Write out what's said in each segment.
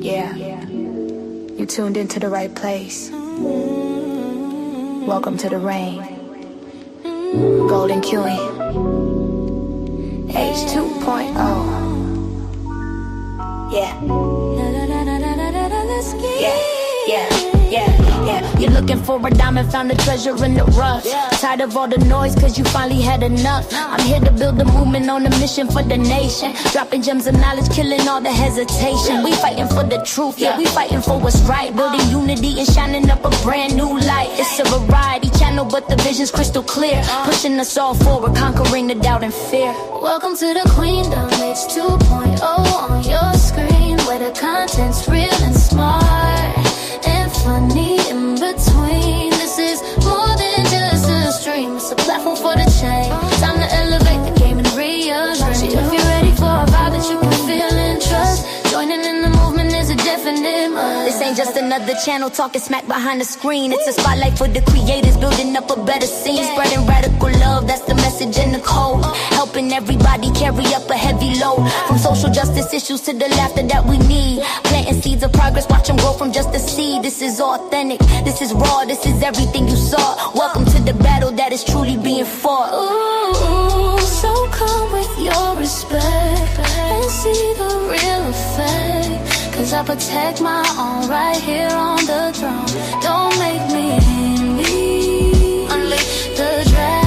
Yeah, you tuned into the right place. Welcome to the rain. Golden Cuey. H2.0. Yeah. You're looking for a diamond, found a treasure in the rough. Tired of all the noise, cause you finally had enough. I'm here to build a movement on a mission for the nation. Dropping gems of knowledge, killing all the hesitation. We fighting for the truth, yeah, we fighting for what's right. Building unity and shining up a brand new light. It's a variety channel, but the vision's crystal clear. Pushing us all forward, conquering the doubt and fear. Welcome to the Queendom, H2.0 on your screen, where the content's real and smart and funny in between. This is more than just a stream, it's a platform for the change. Time to elevate the game and rearrange. If you're ready for a vibe that you can feel and trust, joining in the movement is a definite must. This ain't just another channel talking smack behind the screen. It's a spotlight for the creators, building up a better scene. Spreading radical love, that's the message in the code. Helping everybody carry up a heavy load. From social justice issues to the laughter that we need. Planting seeds of progress, watch them grow from just a seed. This is authentic, this is raw, this is everything you saw. Welcome to the battle that is truly being fought. Ooh, so come with your respect and see the real effect. Cause I protect my own right here on the throne. Don't make me envy. Unleash the dragon.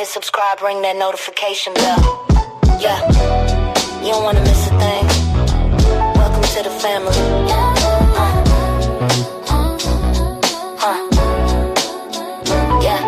Subscribe, ring that notification bell. Yeah, you don't wanna miss a thing. Welcome to the family. Yeah.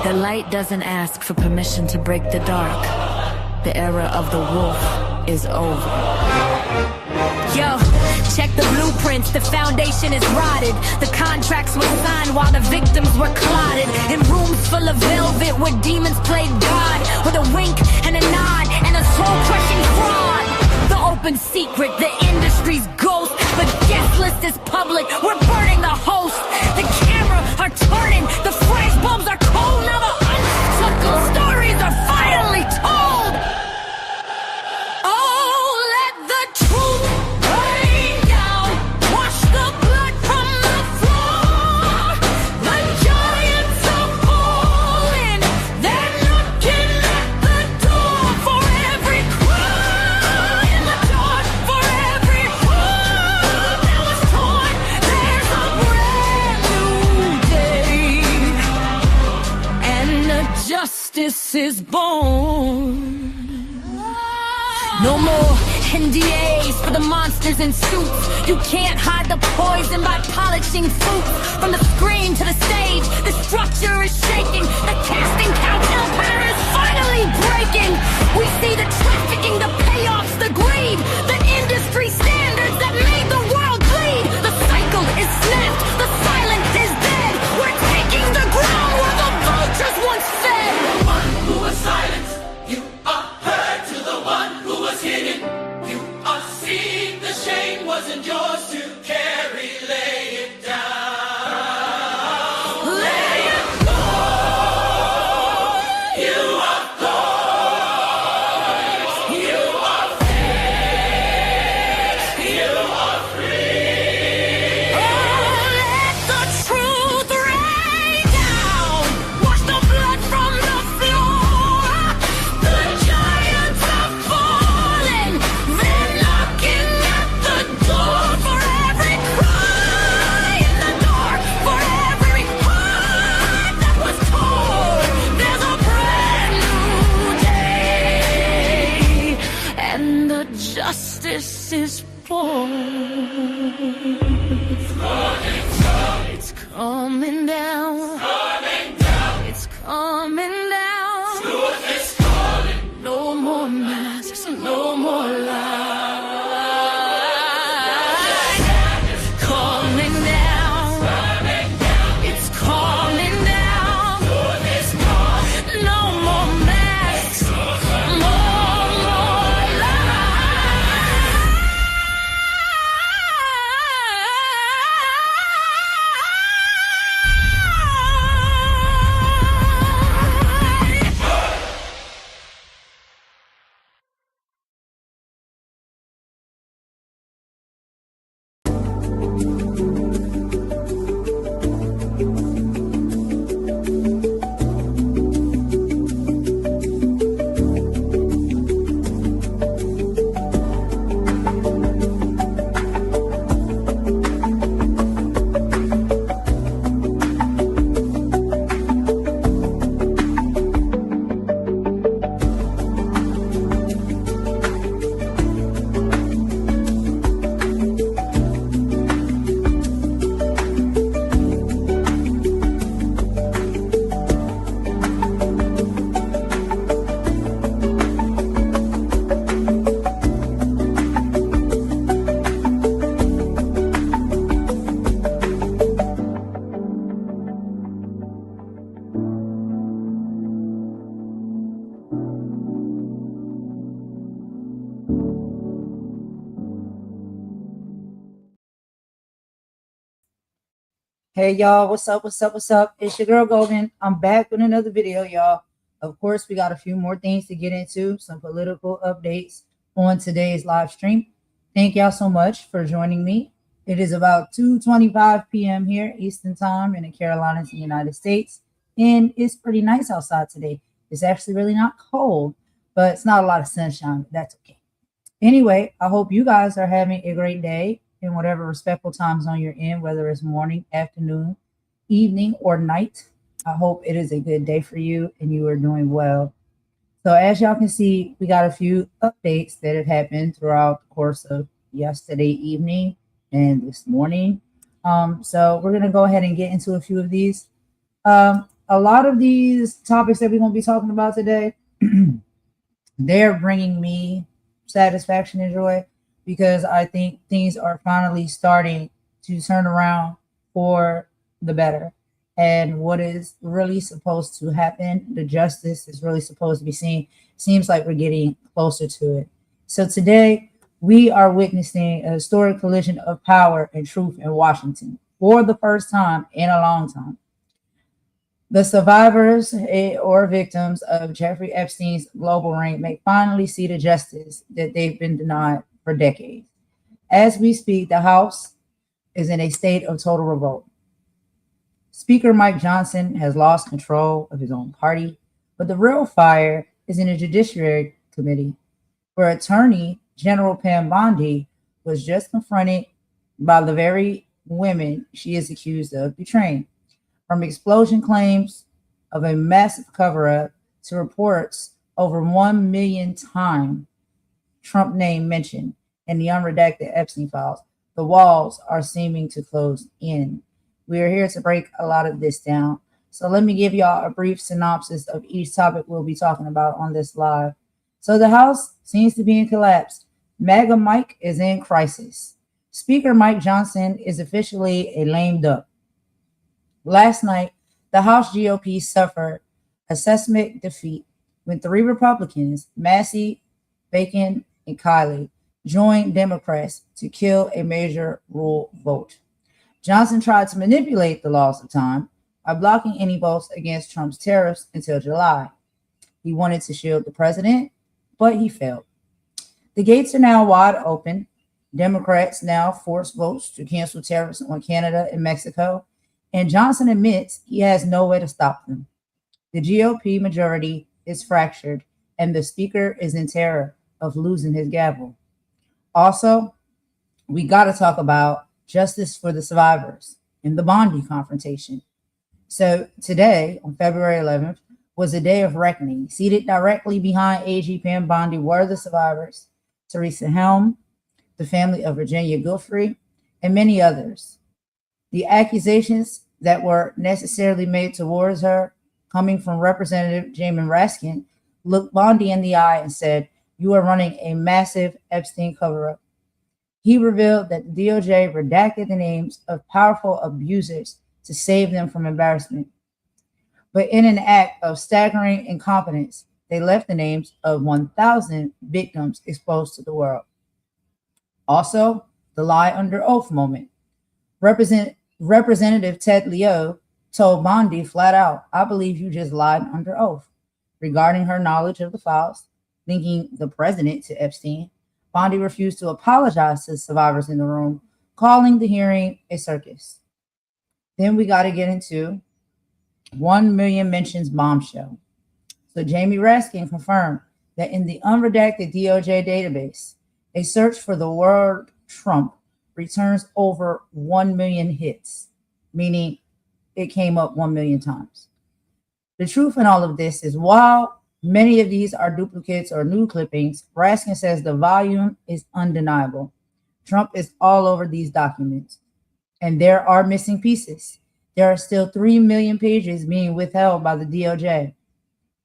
The light doesn't ask for permission to break the dark. The era of the wolf is over. Yo, check the blueprints, the foundation is rotted. The contracts were signed while the victims were clotted. In rooms full of velvet where demons played God. With a wink and a nod and a soul-crushing fraud. The open secret, the industry's ghost. The guest list is public, we're burning the host. The camera are turning, the flash bulbs are cold. Now the unsuccessful stories are finally told. Oh, let the truth rain down. Wash the blood from the floor. The giants are falling. They're knocking at the door. For every cry in the dark, for every heart that was torn, there's a brand new day. And the justice is born. No more NDAs for the monsters in suits. You can't hide the poison by polishing fruit. From the screen to the stage, the structure is shaking. The casting couch empire is finally breaking. We see the trafficking, the payoffs, the greed, the industry standards that made the world bleed. The cycle is snapped, the silence is dead. We're taking the ground where the vultures once fed. The one who was silent, you are heard. To the one who was hidden, you are seen. The shame wasn't yours to carry, lay it down. Lay it go. You are yours. You are free. You are free. Oh, let the truth rain down. Wash the blood from the floor. The giants are falling. They're knocking at the door. For every cry in the dark, for every heart that was torn, there's a brand new day. And the justice is It's coming down. It's coming down. Truth is calling. No more masks, no more lies. Coming down. It's coming down. No more masks, no more Hey y'all, what's up? It's your girl Golden. I'm back with another video, y'all. Of course, we got a few more things to get into, some political updates on today's live stream. Thank y'all so much for joining me. It is about 2:25 p.m. here Eastern time in the Carolinas in the United States, and it's pretty nice outside today. It's actually really not cold, but it's not a lot of sunshine, but that's okay. Anyway, I hope you guys are having a great day in whatever respectful time zone you're in, whether it's morning, afternoon, evening, or night. I hope it is a good day for you and you are doing well. So as y'all can see, we got a few updates that have happened throughout the course of yesterday evening and this morning. So we're going to go ahead and get into a few of these. A lot of these topics that we're going to be talking about today, they're bringing me satisfaction and joy, because I think things are finally starting to turn around for the better. And what is really supposed to happen, the justice is really supposed to be seen. Seems like we're getting closer to it. So today, we are witnessing a historic collision of power and truth in Washington for the first time in a long time. The survivors or victims of Jeffrey Epstein's global ring may finally see the justice that they've been denied for decades. As we speak, the House is in a state of total revolt. Speaker Mike Johnson has lost control of his own party, but the real fire is in the Judiciary Committee, where Attorney General Pam Bondi was just confronted by the very women she is accused of betraying. From explosion claims of a massive cover-up to reports over 1 million times Trump name mentioned in the unredacted Epstein files, the walls are seeming to close in. We are here to break a lot of this down. So let me give y'all a brief synopsis of each topic we'll be talking about on this live. So the House seems to be in collapse. MAGA Mike is in crisis. Speaker Mike Johnson is officially a lame duck. Last night, the House GOP suffered a seismic defeat when 3 Republicans, Massey, Bacon, and Kiley, joined Democrats to kill a major rule vote. Johnson tried to manipulate the laws of time by blocking any votes against Trump's tariffs until July. He wanted to shield the president, but he failed. The gates are now wide open. Democrats now force votes to cancel tariffs on Canada and Mexico, and Johnson admits he has no way to stop them. The GOP majority is fractured, and the speaker is in terror of losing his gavel. Also, we got to talk about justice for the survivors in the Bondi confrontation. So today, on February 11th, was a day of reckoning. Seated directly behind AG Pam Bondi were the survivors: Teresa Helm, the family of Virginia Giuffre, and many others. The accusations that were necessarily made towards her, coming from Representative Jamin Raskin, looked Bondi in the eye and said, "You are running a massive Epstein cover-up." He revealed that the DOJ redacted the names of powerful abusers to save them from embarrassment. But in an act of staggering incompetence, they left the names of 1,000 victims exposed to the world. Also, the lie under oath moment. Representative Ted Lieu told Bondi flat out, "I believe you just lied under oath." Regarding her knowledge of the files, linking the president to Epstein, Bondi refused to apologize to the survivors in the room, calling the hearing a circus. Then we got to get into 1 million mentions bombshell. So Jamie Raskin confirmed that in the unredacted DOJ database, a search for the word Trump returns over 1 million hits, meaning it came up 1 million times. The truth in all of this is, while many of these are duplicates or new clippings, Raskin says the volume is undeniable. Trump is all over these documents, and there are missing pieces. There are still 3 million pages being withheld by the DOJ.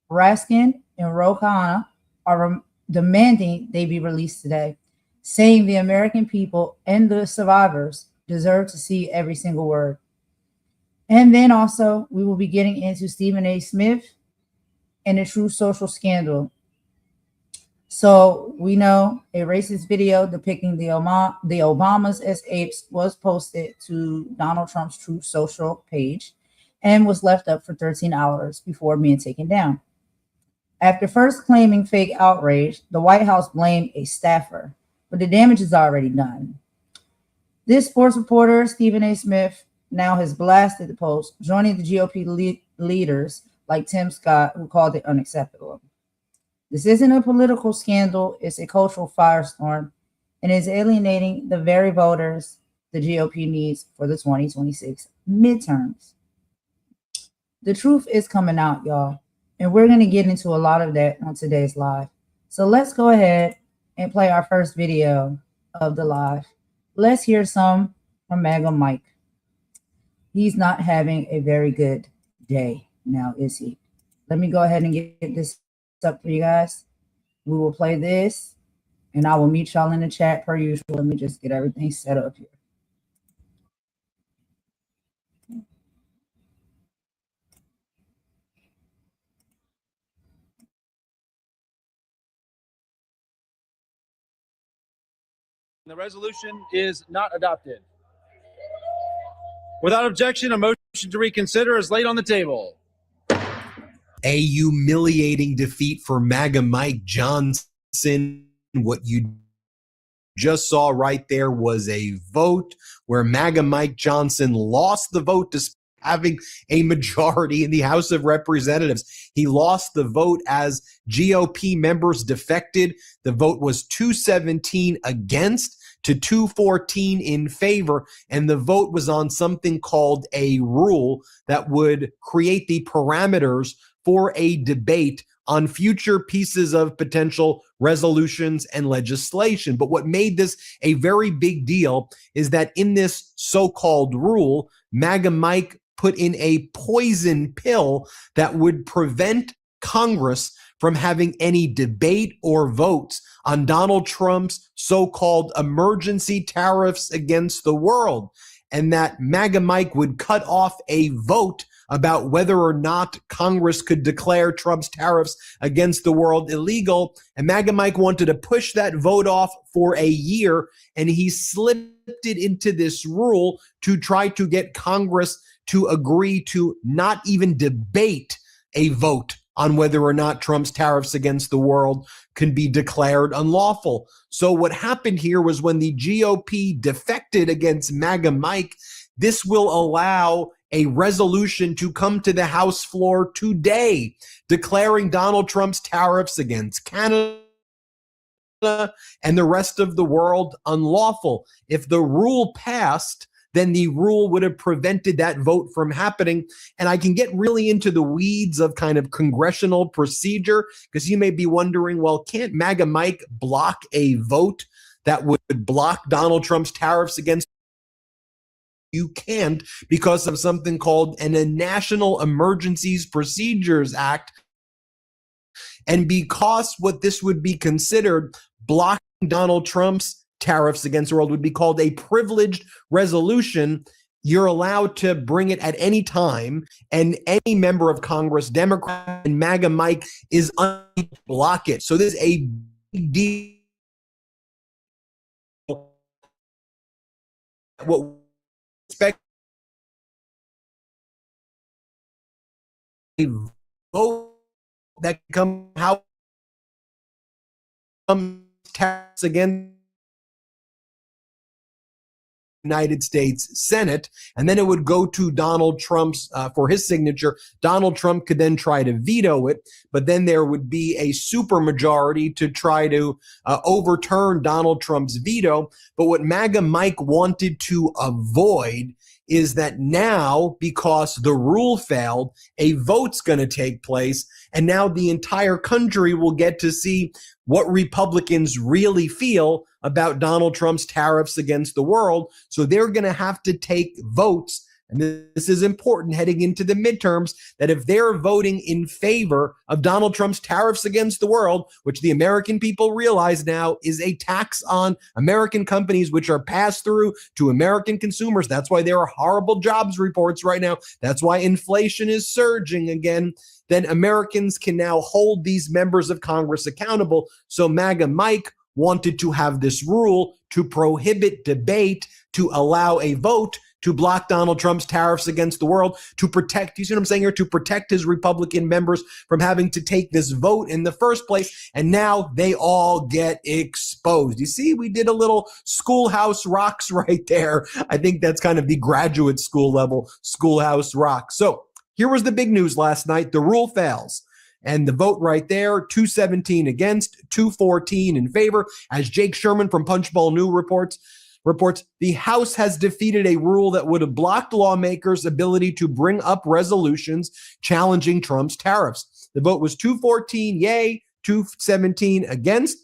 Raskin and Ro Khanna are demanding they be released today, saying the American people and the survivors deserve to see every single word. And then also, we will be getting into Stephen A. Smith and the True Social scandal. So we know a racist video depicting the Obamas as apes was posted to Donald Trump's True Social page and was left up for 13 hours before being taken down. After first claiming fake outrage, the White House blamed a staffer, but the damage is already done. This sports reporter, Stephen A. Smith, now has blasted the post, joining the GOP leaders like Tim Scott, who called it unacceptable. This isn't a political scandal, it's a cultural firestorm, and is alienating the very voters the GOP needs for the 2026 midterms. The truth is coming out, y'all, and we're going to get into a lot of that on today's live. So let's go ahead and play our first video of the live. Let's hear some from MAGA Mike. He's not having a very good day now, is he? Let me go ahead and get this up for you guys. We will play this, and I will meet y'all in the chat per usual. Let me just get everything set up here. The resolution is not adopted. Without objection, a motion to reconsider is laid on the table. A humiliating defeat for MAGA Mike Johnson. What you just saw right there was a vote where MAGA Mike Johnson lost the vote despite having a majority in the House of Representatives. He lost the vote as GOP members defected. The vote was 217 against to 214 in favor, and the vote was on something called a rule that would create the parameters for a debate on future pieces of potential resolutions and legislation. But what made this a very big deal is that in this so-called rule, MAGA Mike put in a poison pill that would prevent Congress from having any debate or votes on Donald Trump's so-called emergency tariffs against the world, and that MAGA Mike would cut off a vote about whether or not Congress could declare Trump's tariffs against the world illegal. And MAGA Mike wanted to push that vote off for a year, and he slipped it into this rule to try to get Congress to agree to not even debate a vote on whether or not Trump's tariffs against the world can be declared unlawful. So what happened here was when the GOP defected against MAGA Mike, this will allow a resolution to come to the House floor today declaring Donald Trump's tariffs against Canada and the rest of the world unlawful. If the rule passed, then the rule would have prevented that vote from happening. And I can get really into the weeds of kind of congressional procedure, because you may be wondering, well, can't MAGA Mike block a vote that would block Donald Trump's tariffs against. You can't because of something called a National Emergencies Procedures Act. And because what this would be considered, blocking Donald Trump's tariffs against the world would be called a privileged resolution. You're allowed to bring it at any time, and any member of Congress, Democrat and MAGA Mike, is unable to block it. So this is a big deal. What we expect a vote that comes tax against United States Senate, and then it would go to Donald Trump's for his signature. Donald Trump could then try to veto it, but then there would be a supermajority to try to overturn Donald Trump's veto. But what MAGA Mike wanted to avoid is that now, because the rule failed, a vote's going to take place, and now the entire country will get to see what Republicans really feel about Donald Trump's tariffs against the world. So they're going to have to take votes. And this is important heading into the midterms, that if they're voting in favor of Donald Trump's tariffs against the world, which the American people realize now is a tax on American companies, which are passed through to American consumers. That's why there are horrible jobs reports right now. That's why inflation is surging again. Then Americans can now hold these members of Congress accountable. So MAGA Mike wanted to have this rule to prohibit debate, to allow a vote to block Donald Trump's tariffs against the world, to protect, you see what I'm saying here, to protect his Republican members from having to take this vote in the first place. And now they all get exposed. You see, we did a little Schoolhouse Rocks right there. I think that's kind of the graduate school level Schoolhouse Rock. So here was the big news last night. The rule fails. And the vote right there, 217 against, 214 in favor. As Jake Sherman from Punchbowl News reports, the House has defeated a rule that would have blocked lawmakers' ability to bring up resolutions challenging Trump's tariffs. The vote was 214 yay, 217 against.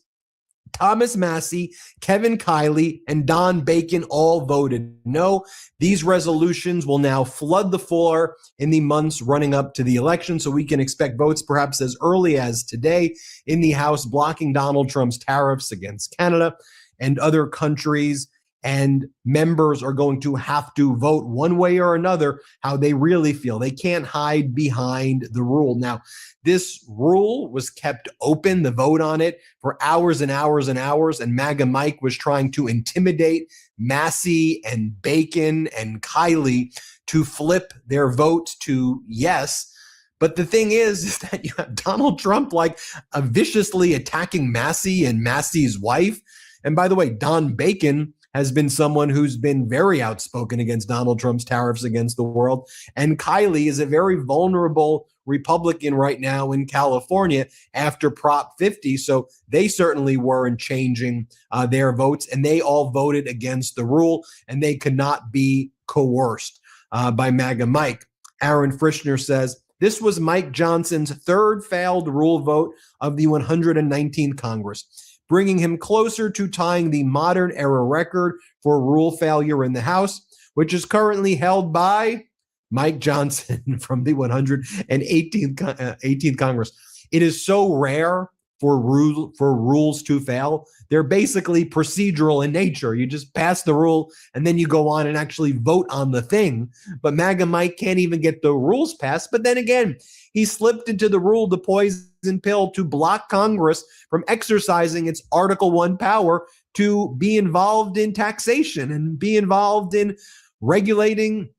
Thomas Massie, Kevin Kiley, and Don Bacon all voted no. These resolutions will now flood the floor in the months running up to the election, so we can expect votes perhaps as early as today in the House blocking Donald Trump's tariffs against Canada and other countries. And members are going to have to vote one way or another how they really feel. They can't hide behind the rule. Now, this rule was kept open, the vote on it, for hours and hours and hours, and MAGA Mike was trying to intimidate Massie and Bacon and Kiley to flip their vote to yes. But the thing is that you have Donald Trump like viciously attacking Massie and Massie's wife. And by the way, Don Bacon has been someone who's been very outspoken against Donald Trump's tariffs against the world. And Kiley is a very vulnerable Republican right now in California after Prop 50. So they certainly weren't changing their votes, and they all voted against the rule, and they could not be coerced by MAGA Mike. Aaron Frischner says, this was Mike Johnson's third failed rule vote of the 119th Congress, bringing him closer to tying the modern era record for rule failure in the House, which is currently held by Mike Johnson from the 118th Congress. It is so rare for rules to fail. They're basically procedural in nature. You just pass the rule and then you go on and actually vote on the thing. But MAGA Mike can't even get the rules passed. But then again, he slipped into the rule, the poison pill, to block Congress from exercising its Article 1 power to be involved in taxation and be involved in regulating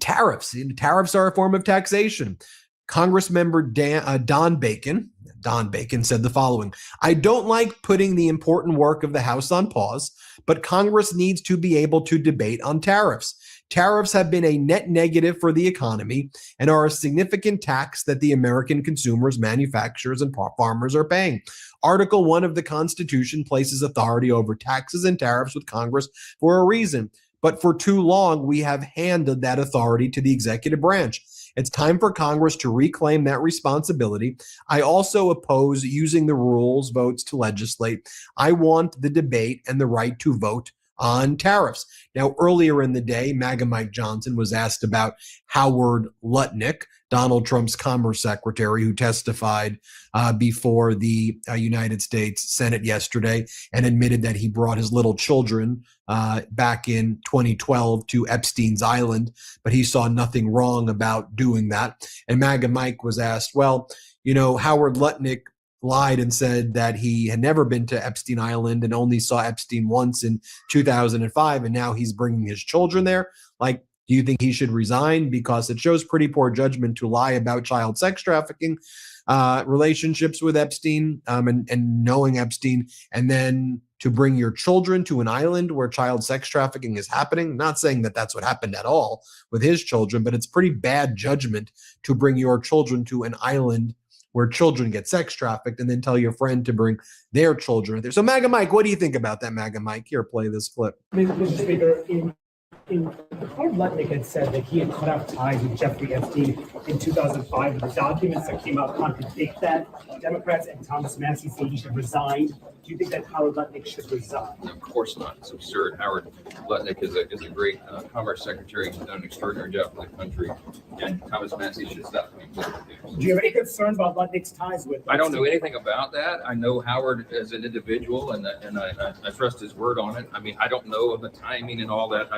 tariffs. Tariffs are a form of taxation. Congress member Don Bacon said the following: I don't like putting the important work of the House on pause, but Congress needs to be able to debate on tariffs. Tariffs have been a net negative for the economy and are a significant tax that the American consumers, manufacturers, and farmers are paying. Article 1 of the Constitution places authority over taxes and tariffs with Congress for a reason. But for too long, we have handed that authority to the executive branch. It's time for Congress to reclaim that responsibility. I also oppose using the rules votes to legislate. I want the debate and the right to vote on tariffs. Now, earlier in the day, MAGA Mike Johnson was asked about Howard Lutnick, Donald Trump's Commerce Secretary, who testified before the United States Senate yesterday and admitted that he brought his little children back in 2012 to Epstein's Island, but he saw nothing wrong about doing that. And MAGA Mike was asked, well, you know, Howard Lutnick lied and said that he had never been to Epstein Island and only saw Epstein once in 2005, and now he's bringing his children there. Like, do you think he should resign? Because it shows pretty poor judgment to lie about child sex trafficking relationships with Epstein and knowing Epstein, and then to bring your children to an island where child sex trafficking is happening. Not saying that that's what happened at all with his children, but it's pretty bad judgment to bring your children to an island where children get sex trafficked and then tell your friend to bring their children there. So MAGA Mike, what do you think about that, MAGA Mike? Here, play this clip. Mr. Speaker, Howard Lutnick had said that he had cut off ties with Jeffrey Epstein in 2005. The documents that came out contradict that. Democrats and Thomas Massie say he should resign. Do you think that Howard Lutnick should resign? Of course not. It's absurd. Howard Lutnick is a great Commerce Secretary. He's done an extraordinary job for the country. And Thomas Massie should stop doing political games. Do you have any concern about Lutnick's ties with I don't know anything about that. I know Howard as an individual, and I trust his word on it. I mean, I don't know of the timing and all that.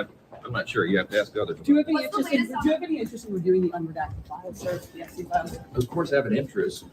I'm not sure. You have to ask others. Do you have any interest in reviewing the unredacted files, sir? The FC files? Of course, I have an interest.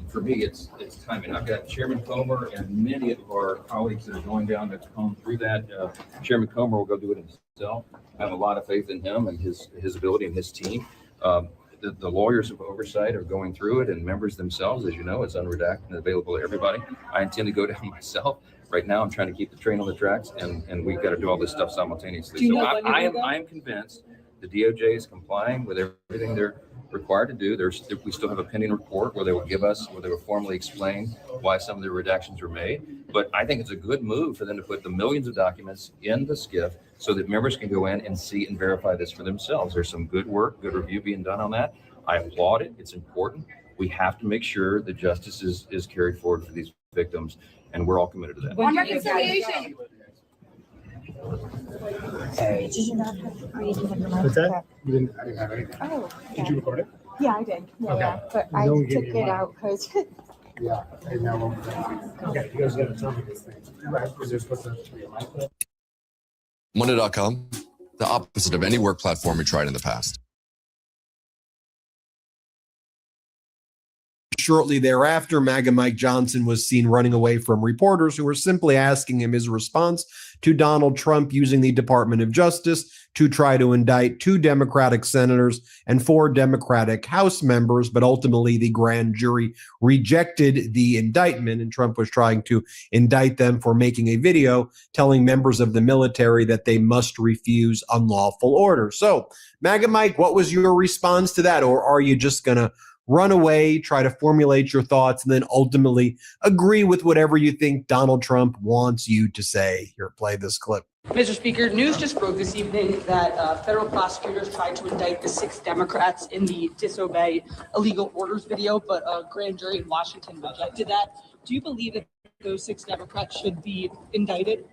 For me, it's timing. I've got Chairman Comer and many of our colleagues that are going down to comb through that. Chairman Comer will go do it himself. I have a lot of faith in him and his ability and his team. The lawyers of oversight are going through it, and members themselves, as you know, it's unredacted and available to everybody. I intend to go down myself. Right now, I'm trying to keep the train on the tracks, and we've got to do all this stuff simultaneously. So I am convinced the DOJ is complying with everything they're required to do. We still have a pending report where they will formally explain why some of the redactions were made. But I think it's a good move for them to put the millions of documents in the SCIF so that members can go in and see and verify this for themselves. There's some good work, good review being done on that. I applaud it. It's important. We have to make sure that justice is carried forward for these victims, and we're all committed to that. On reconciliation. Sorry, did you not have, or you didn't have your mic? What's that? I didn't have anything. Oh, okay. Did you record it? Yeah, I did. Yeah, Okay. yeah. But I No one took gave you it your out because Yeah. And now okay, you guys got to tell me this thing. Right. Is there supposed to be a mic? Monday.com, the opposite of any work platform we tried in the past. Shortly thereafter, MAGA Mike Johnson was seen running away from reporters who were simply asking him his response to Donald Trump using the Department of Justice to try to indict 2 Democratic senators and 4 Democratic House members. But ultimately, the grand jury rejected the indictment, and Trump was trying to indict them for making a video telling members of the military that they must refuse unlawful orders. So, MAGA Mike, what was your response to that? Or are you just going to run away, try to formulate your thoughts, and then ultimately agree with whatever you think Donald Trump wants you to say? Here, play this clip. Mr. Speaker, news just broke this evening that federal prosecutors tried to indict the 6 Democrats in the disobey illegal orders video, but a grand jury in Washington rejected that. Do you believe that those 6 Democrats should be indicted?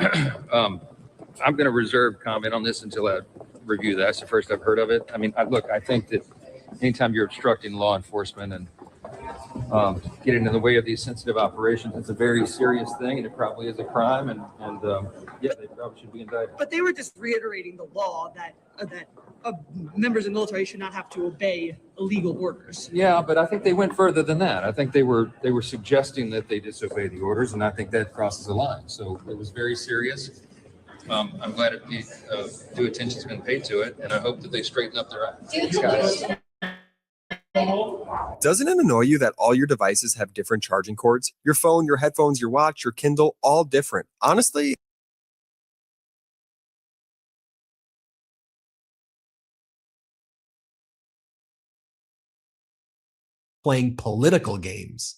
I'm going to reserve comment on this until I review that. That's the first I've heard of it. I mean, look, I think that anytime you're obstructing law enforcement and getting in the way of these sensitive operations, it's a very serious thing, and it probably is a crime. And yeah, they probably should be indicted. But they were just reiterating the law that members of the military should not have to obey illegal orders. Yeah, but I think they went further than that. I think they were suggesting that they disobey the orders, and I think that crosses the line. So it was very serious. I'm glad due attention's been paid to it, and I hope that they straighten up their act. Doesn't it annoy you that all your devices have different charging cords? Your phone, your headphones, your watch, your Kindle, all different. Honestly, playing political games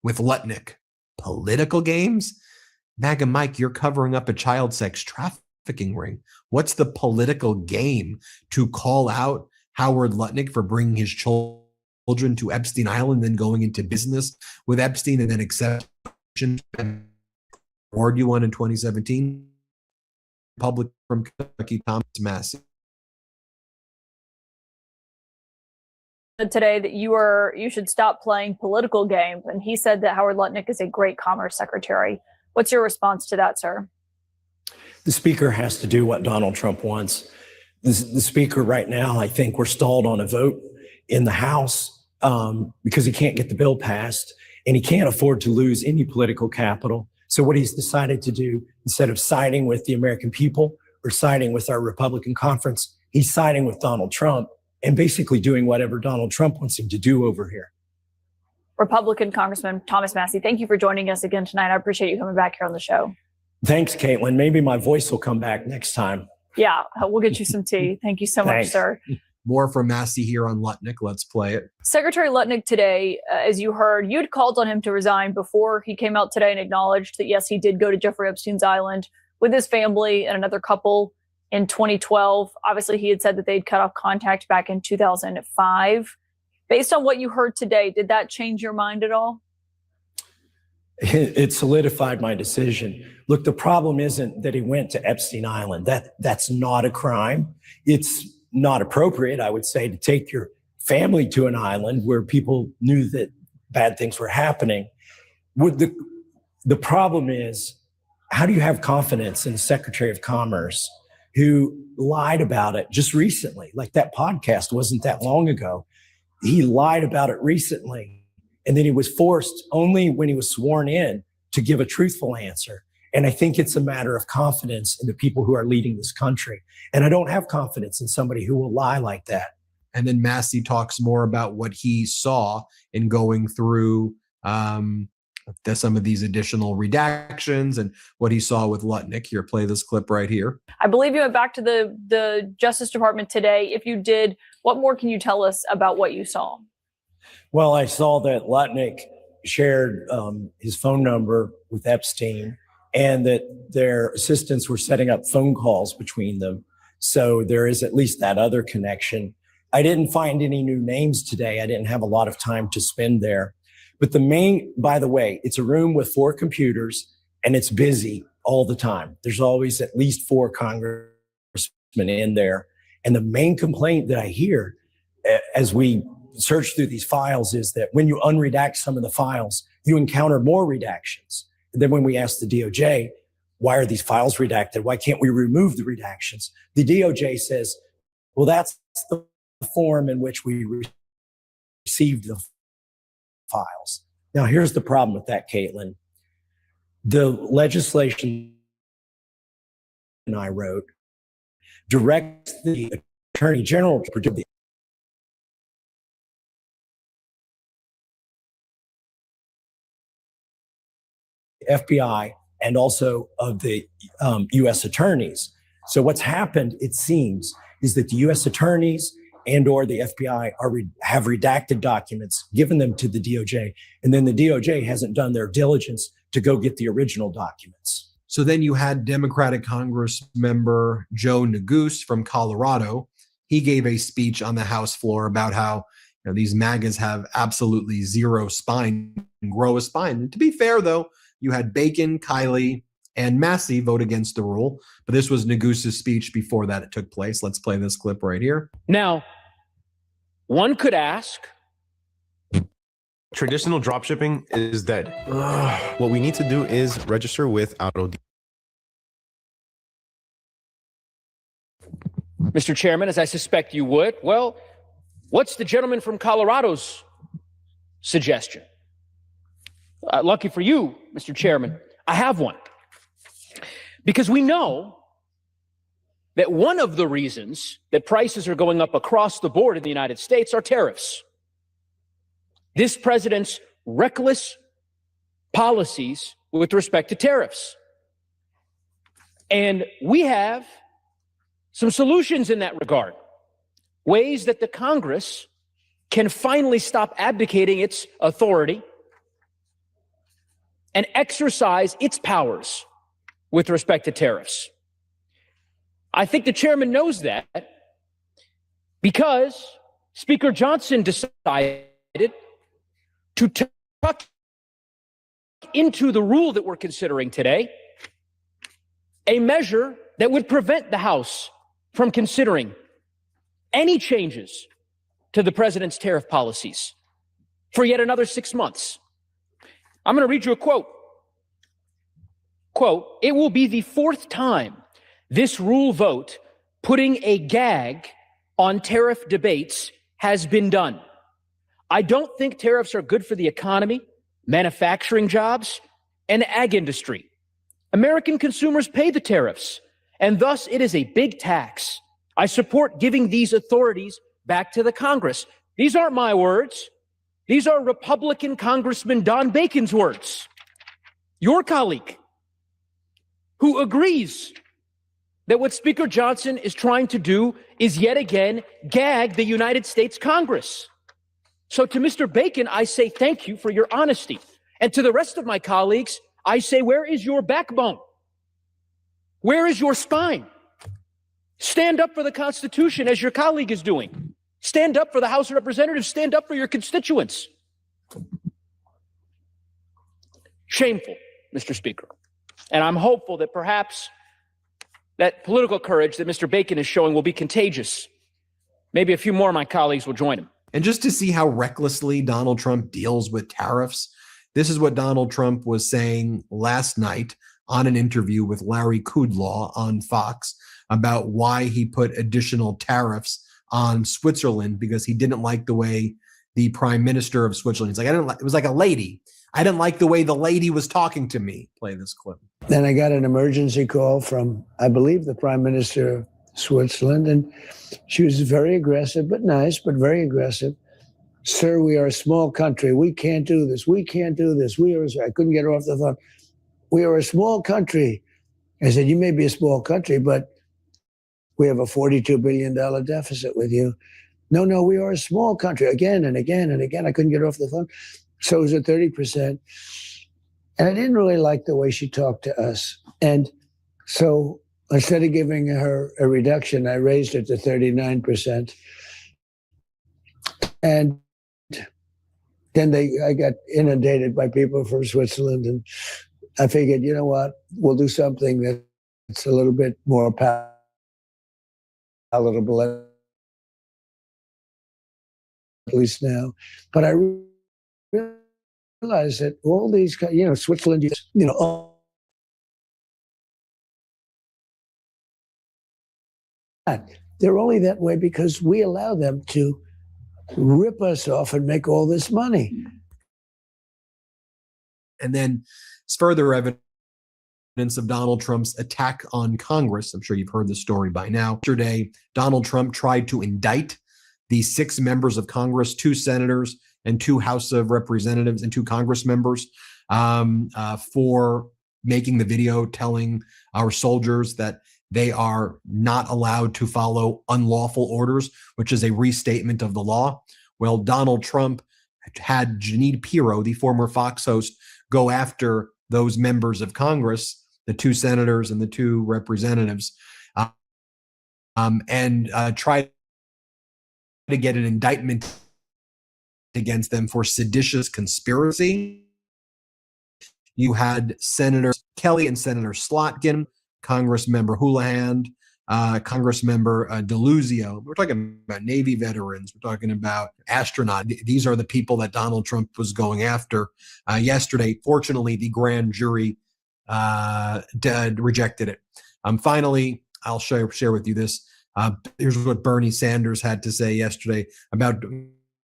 with Lutnick. Political games? MAGA Mike, you're covering up a child sex trafficking trafficking ring? What's the political game to call out Howard Lutnick for bringing his children to Epstein Island, then going into business with Epstein and then accepting award you won in 2017? Public from Kentucky, Thomas Massey. Today that you should stop playing political games, and he said that Howard Lutnick is a great Commerce Secretary. What's your response to that, sir? The speaker has to do what Donald Trump wants. The speaker right now, I think we're stalled on a vote in the House because he can't get the bill passed, and he can't afford to lose any political capital. So what he's decided to do, instead of siding with the American people or siding with our Republican conference, he's siding with Donald Trump and basically doing whatever Donald Trump wants him to do over here. Republican Congressman Thomas Massey, thank you for joining us again tonight. I appreciate you coming back here on the show. Thanks, Caitlin. Maybe my voice will come back next time. Yeah, we'll get you some tea. Thank you so much, sir. More from Massey here on Lutnick. Let's play it. Secretary Lutnick today, as you heard, you'd called on him to resign before he came out today and acknowledged that, yes, he did go to Jeffrey Epstein's island with his family and another couple in 2012. Obviously, he had said that they'd cut off contact back in 2005. Based on what you heard today, did that change your mind at all? It solidified my decision. Look, the problem isn't that he went to Epstein Island. That's not a crime. It's not appropriate, I would say, to take your family to an island where people knew that bad things were happening. The problem is, how do you have confidence in the Secretary of Commerce who lied about it just recently? Like, that podcast wasn't that long ago. He lied about it recently, and then he was forced only when he was sworn in to give a truthful answer. And I think it's a matter of confidence in the people who are leading this country. And I don't have confidence in somebody who will lie like that. And then Massey talks more about what he saw in going through some of these additional redactions and what he saw with Lutnick. Here, play this clip right here. I believe you went back to the Justice Department today. If you did, what more can you tell us about what you saw? Well, I saw that Lutnick shared his phone number with Epstein and that their assistants were setting up phone calls between them. So there is at least that other connection. I didn't find any new names today. I didn't have a lot of time to spend there. But by the way, it's a room with 4 computers and it's busy all the time. There's always at least 4 congressmen in there. And the main complaint that I hear as we search through these files is that when you unredact some of the files, you encounter more redactions. And then when we ask the DOJ, why are these files redacted? Why can't we remove the redactions? The DOJ says, well, that's the form in which we received the files. Now, here's the problem with that, Caitlin. The legislation I wrote directs the Attorney General to produce the FBI and also of the U.S. attorneys. So what's happened, it seems, is that the U.S. attorneys and or the FBI have redacted documents, given them to the DOJ, and then the DOJ hasn't done their diligence to go get the original documents. So then you had Democratic Congress member Joe Neguse from Colorado. He gave a speech on the House floor about how these MAGAs have absolutely zero spine and grow a spine. And to be fair, though, you had Bacon, Kiley, and Massey vote against the rule. But this was Neguse's speech before that it took place. Let's play this clip right here. Now, one could ask. Traditional dropshipping is dead. What we need to do is register with AutoD. Mr. Chairman, as I suspect you would, well, what's the gentleman from Colorado's suggestion? Lucky for you, Mr. Chairman, I have one. Because we know that one of the reasons that prices are going up across the board in the United States are tariffs. This president's reckless policies with respect to tariffs. And we have some solutions in that regard, ways that the Congress can finally stop abdicating its authority and exercise its powers with respect to tariffs. I think the chairman knows that because Speaker Johnson decided to tuck into the rule that we're considering today a measure that would prevent the House from considering any changes to the president's tariff policies for yet another 6 months. I'm going to read you a quote. Quote, "It will be the fourth time this rule vote putting a gag on tariff debates has been done. I don't think tariffs are good for the economy, manufacturing jobs, and the ag industry. American consumers pay the tariffs, and thus it is a big tax. I support giving these authorities back to the Congress." These aren't my words. These are Republican Congressman Don Bacon's words, your colleague, who agrees that what Speaker Johnson is trying to do is yet again gag the United States Congress. So to Mr. Bacon, I say thank you for your honesty. And to the rest of my colleagues, I say, where is your backbone? Where is your spine? Stand up for the Constitution as your colleague is doing. Stand up for the House of Representatives. Stand up for your constituents. Shameful, Mr. Speaker. And I'm hopeful that perhaps that political courage that Mr. Bacon is showing will be contagious. Maybe a few more of my colleagues will join him. And just to see how recklessly Donald Trump deals with tariffs, this is what Donald Trump was saying last night on an interview with Larry Kudlow on Fox about why he put additional tariffs on Switzerland, because he didn't like the way the prime minister of Switzerland, he's like, it was like a lady. I didn't like the way the lady was talking to me. Play this clip. Then I got an emergency call from, I believe, the prime minister of Switzerland, and she was very aggressive, but nice, but very aggressive. "Sir, we are a small country. We can't do this. We can't do this. I couldn't get her off the phone. "We are a small country." I said, "You may be a small country, but we have a $42 billion deficit with you." No, we are a small country. Again and again and again. I couldn't get her off the phone. So it was at 30%. And I didn't really like the way she talked to us. And so instead of giving her a reduction, I raised it to 39%. And then I got inundated by people from Switzerland. And I figured, you know what? We'll do something that's a little bit more palatable, at least now. But I realized that all these, Switzerland, they're only that way because we allow them to rip us off and make all this money. And then it's further evidence of Donald Trump's attack on Congress. I'm sure you've heard the story by now. Yesterday, Donald Trump tried to indict the 6 members of Congress, 2 senators and 2 House of Representatives and 2 Congress members for making the video telling our soldiers that they are not allowed to follow unlawful orders, which is a restatement of the law. Well, Donald Trump had Jeanine Pirro, the former Fox host, go after those members of Congress, the 2 senators and the 2 representatives, and try to get an indictment against them for seditious conspiracy. You had Senator Kelly and Senator Slotkin, Congressmember Houlihan, Congressmember DeLuzio. We're talking about Navy veterans. We're talking about astronauts. These are the people that Donald Trump was going after yesterday. Fortunately, the grand jury rejected it. Finally, I'll share with you this. Here's what Bernie Sanders had to say yesterday about,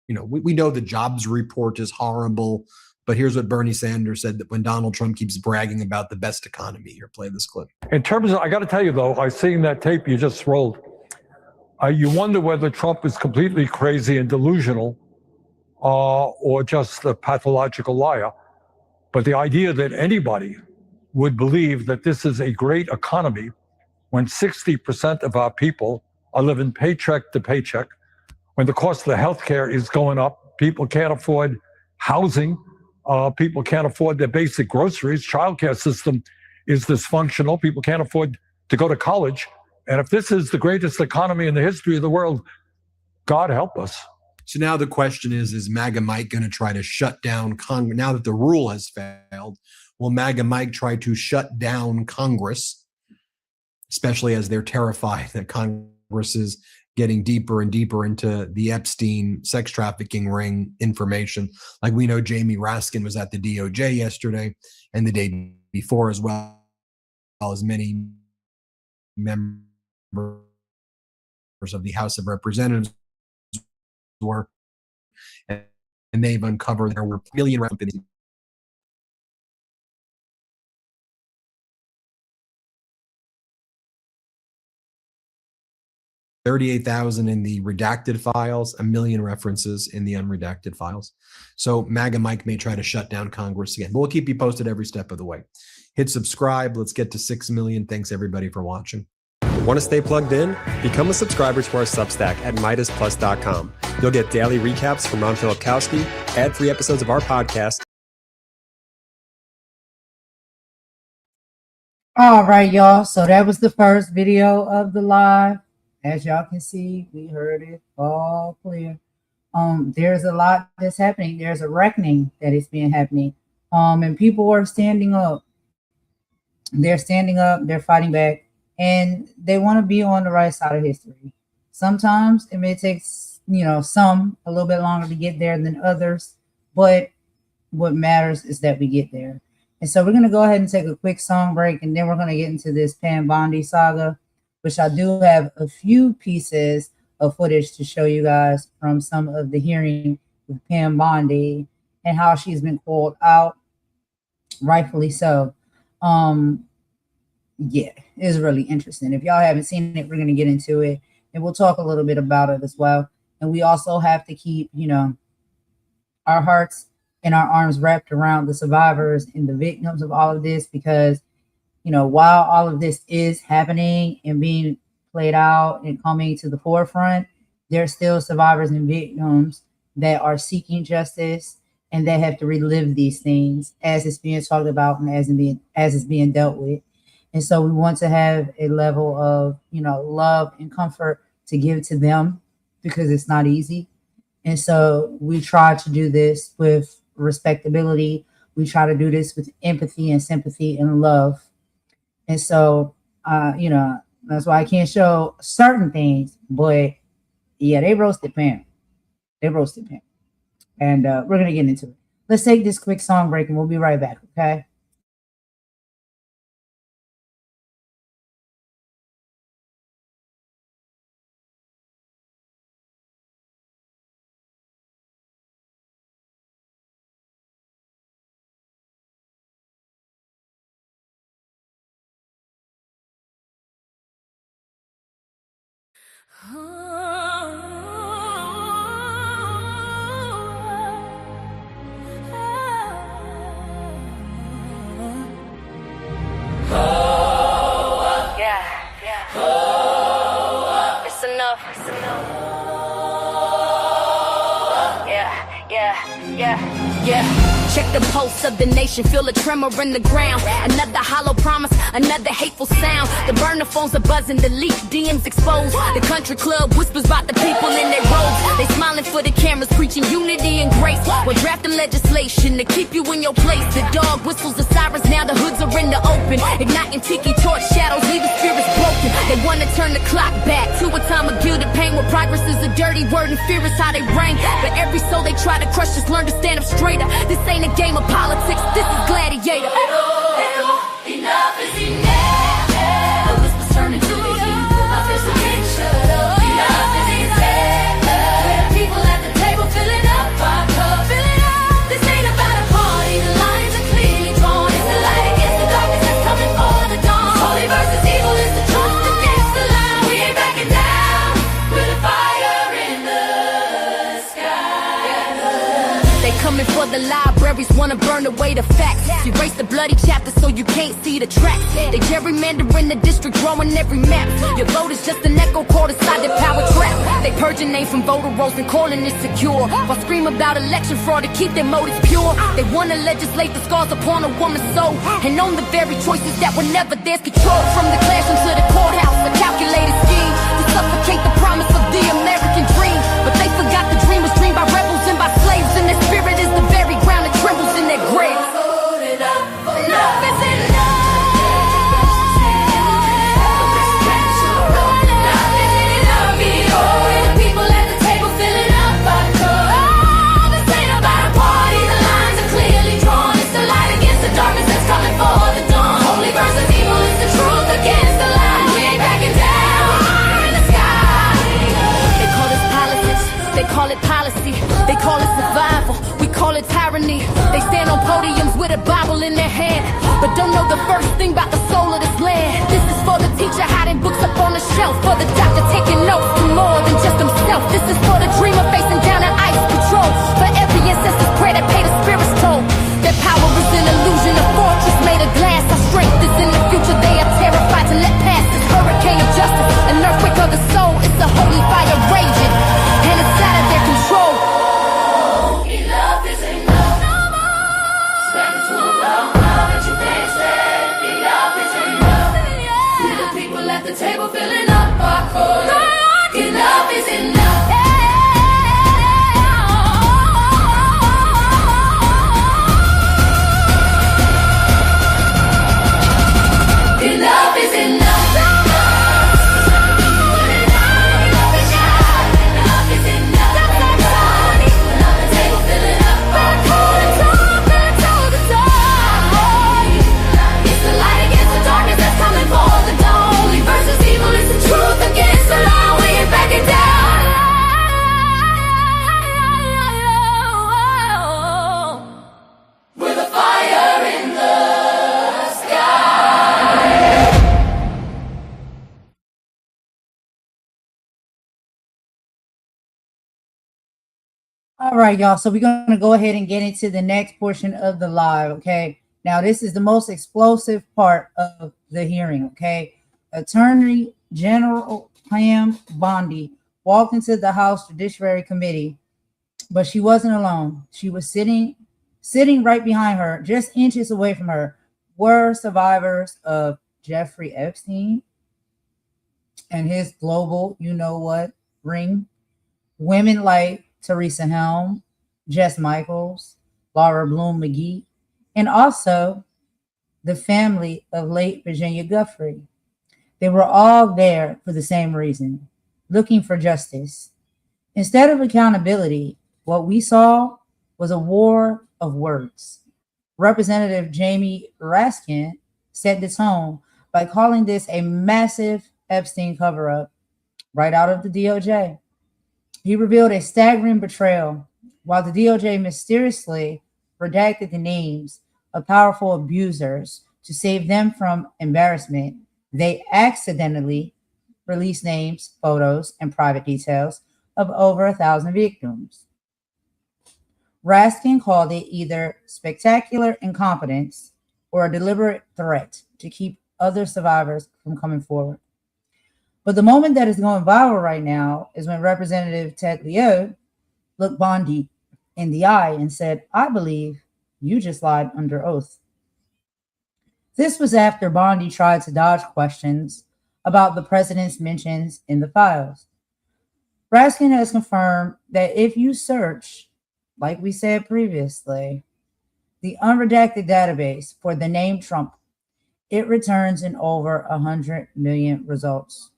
we know the jobs report is horrible, but here's what Bernie Sanders said that when Donald Trump keeps bragging about the best economy. Here, play this clip. In terms of, I got to tell you though, I seen that tape you just rolled. You wonder whether Trump is completely crazy and delusional, or just a pathological liar. But the idea that anybody would believe that this is a great economy when 60% of our people are living paycheck to paycheck, when the cost of the healthcare is going up, people can't afford housing, people can't afford their basic groceries, childcare system is dysfunctional, people can't afford to go to college. And if this is the greatest economy in the history of the world, God help us. So now the question is MAGA Mike going to try to shut down Congress? Now that the rule has failed, will MAGA Mike try to shut down Congress, especially as they're terrified that Congress is getting deeper and deeper into the Epstein sex trafficking ring information? Like we know Jamie Raskin was at the DOJ yesterday and the day before, as well as many members of the House of Representatives were, and they've uncovered there were $1 million companies. $38,000 in the redacted files, 1 million references in the unredacted files. So MAGA Mike may try to shut down Congress again, but we'll keep you posted every step of the way. Hit subscribe. Let's get to 6 million. Thanks everybody for watching. Want to stay plugged in? Become a subscriber to our Substack at MidasPlus.com. You'll get daily recaps from Ron Filipkowski, ad-free episodes of our podcast. All right, y'all. So that was the first video of the live. As y'all can see, we heard it all clear. There's a lot that's happening. There's a reckoning that is being happening. And people are standing up. They're standing up. They're fighting back. And they want to be on the right side of history. Sometimes it may take, some a little bit longer to get there than others. But what matters is that we get there. And so we're going to go ahead and take a quick song break. And then we're going to get into this Pam Bondi saga, which I do have a few pieces of footage to show you guys from some of the hearing with Pam Bondi and how she's been called out, rightfully so. Yeah, it's really interesting. If y'all haven't seen it, we're going to get into it and we'll talk a little bit about it as well. And we also have to keep, our hearts and our arms wrapped around the survivors and the victims of all of this, because, while all of this is happening and being played out and coming to the forefront, there's still survivors and victims that are seeking justice and they have to relive these things as it's being talked about and as it's being dealt with. And so we want to have a level of, love and comfort to give to them, because it's not easy. And so we try to do this with respectability. We try to do this with empathy and sympathy and love. And so, that's why I can't show certain things. But yeah, they roasted Pam. And we're going to get into it. Let's take this quick song break and we'll be right back, okay? Check the pulse of the nation, feel a tremor in the ground. Another hollow promise, another hateful sound. The burner phones are buzzing, the leak DMs exposed. The country club whispers about the people in their robes. They smiling for the cameras, preaching unity and grace. We're drafting legislation to keep you in your place. The dog whistles the sirens, now the hoods are in the open. Igniting tiki torch shadows, leaving spirits broken. They want to turn the clock back to a time of guilt and pain, where progress is a dirty word and fear is how they reign. But every soul they try to crush just learn to stand up straighter. This ain't a game of politics, this is gladiator. Enough is enough. The whispers turn into the heat. My fist is getting shut up. Enough is enough. Where the people at the table filling up our cup. This ain't about a party. The lines are clearly drawn. It's the light against the darkness that's coming for the dawn. Holy versus evil is the truth against the lie. We ain't backing down. With a fire in the sky. They coming for the libraries, wanna burn away the facts. Erase the bloody chapters so you can't see the tracks. They gerrymandering the district, drawing every map. Your vote is just an echo caught inside the power trap. They purging names from voter rolls and calling it secure, while scream about election fraud to keep their motives pure. They wanna legislate the scars upon a woman's soul, and own the very choices that were never theirs. Control from the classroom to the courthouse, a calculated teachers with a Bible in their hand, but don't know the first thing about the soul of this land. This is for the teacher hiding books up on the shelf, for the doctor taking notes to more than just himself. This is for the dreamer facing down an ice patrol, for every ancestor's prayer that paid a spirit's toll. Their power is an illusion, a fortress made of glass. Our strength is in the future, they are terrified to let pass this hurricane of justice, an earthquake of the soul. It's a holy fire raging, and it's out of their control. Enough is enough. Stand too long, that you can't stand. Enough is enough. See the people at the table filling up our corner. Enough is enough. Enough is enough. All right, y'all. So we're going to go ahead and get into the next portion of the live, okay? Now, this is the most explosive part of the hearing, okay? Attorney General Pam Bondi walked into the House Judiciary Committee, but she wasn't alone. She was sitting right behind her, just inches away from her, were survivors of Jeffrey Epstein and his global, you-know-what, ring. Women like Teresa Helm, Jess Michaels, Laura Bloom McGee, and also the family of late Virginia Giuffre. They were all there for the same reason, looking for justice. Instead of accountability, what we saw was a war of words. Representative Jamie Raskin set the tone by calling this a massive Epstein cover-up right out of the DOJ. He revealed a staggering betrayal. While the DOJ mysteriously redacted the names of powerful abusers to save them from embarrassment, they accidentally released names, photos, and private details of over 1,000 victims. Raskin called it either spectacular incompetence or a deliberate threat to keep other survivors from coming forward. But the moment that is going viral right now is when Representative Ted Lieu looked Bondi in the eye and said, "I believe you just lied under oath." This was after Bondi tried to dodge questions about the president's mentions in the files. Raskin has confirmed that if you search, like we said previously, the unredacted database for the name Trump, it returns in over 100 million results.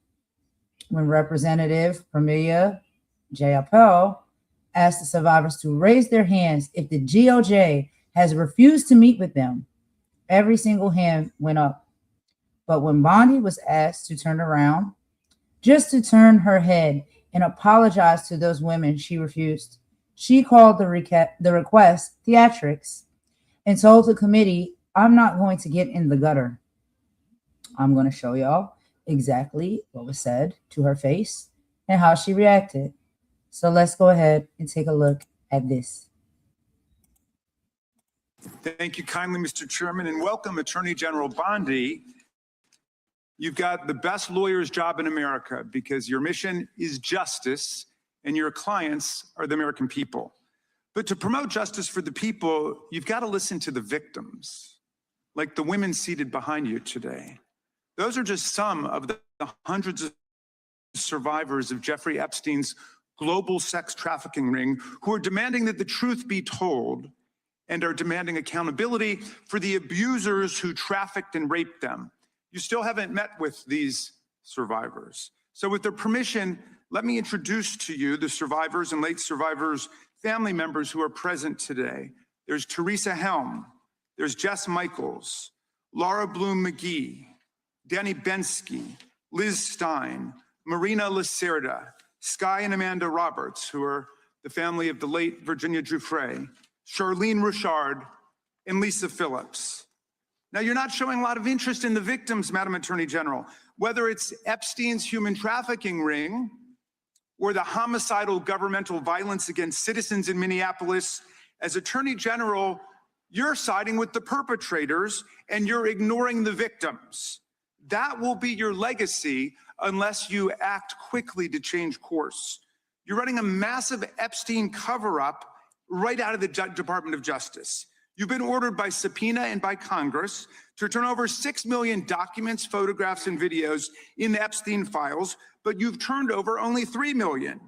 When Representative Pramila Jayapal asked the survivors to raise their hands if the DOJ has refused to meet with them, every single hand went up. But when Bondi was asked to turn around, just to turn her head and apologize to those women, she refused. She called the request theatrics and told the committee, "I'm not going to get in the gutter. I'm going to show y'all exactly what was said to her face and how she reacted." So let's go ahead and take a look at this. Thank you kindly, Mr. Chairman, and welcome Attorney General Bondi. You've got the best lawyer's job in America because your mission is justice and your clients are the American people. But to promote justice for the people, you've got to listen to the victims, like the women seated behind you today. Those are just some of the hundreds of survivors of Jeffrey Epstein's global sex trafficking ring who are demanding that the truth be told and are demanding accountability for the abusers who trafficked and raped them. You still haven't met with these survivors. So with their permission, let me introduce to you the survivors and late survivors' family members who are present today. There's Teresa Helm, there's Jess Michaels, Laura Bloom McGee, Danny Bensky, Liz Stein, Marina Lacerda, Sky and Amanda Roberts, who are the family of the late Virginia Giuffre, Charlene Richard, and Lisa Phillips. Now, you're not showing a lot of interest in the victims, Madam Attorney General, whether it's Epstein's human trafficking ring or the homicidal governmental violence against citizens in Minneapolis. As Attorney General, you're siding with the perpetrators and you're ignoring the victims. That will be your legacy unless you act quickly to change course. You're running a massive Epstein cover-up right out of the Department of Justice. You've been ordered by subpoena and by Congress to turn over 6 million documents, photographs, and videos in the Epstein files, but you've turned over only 3 million.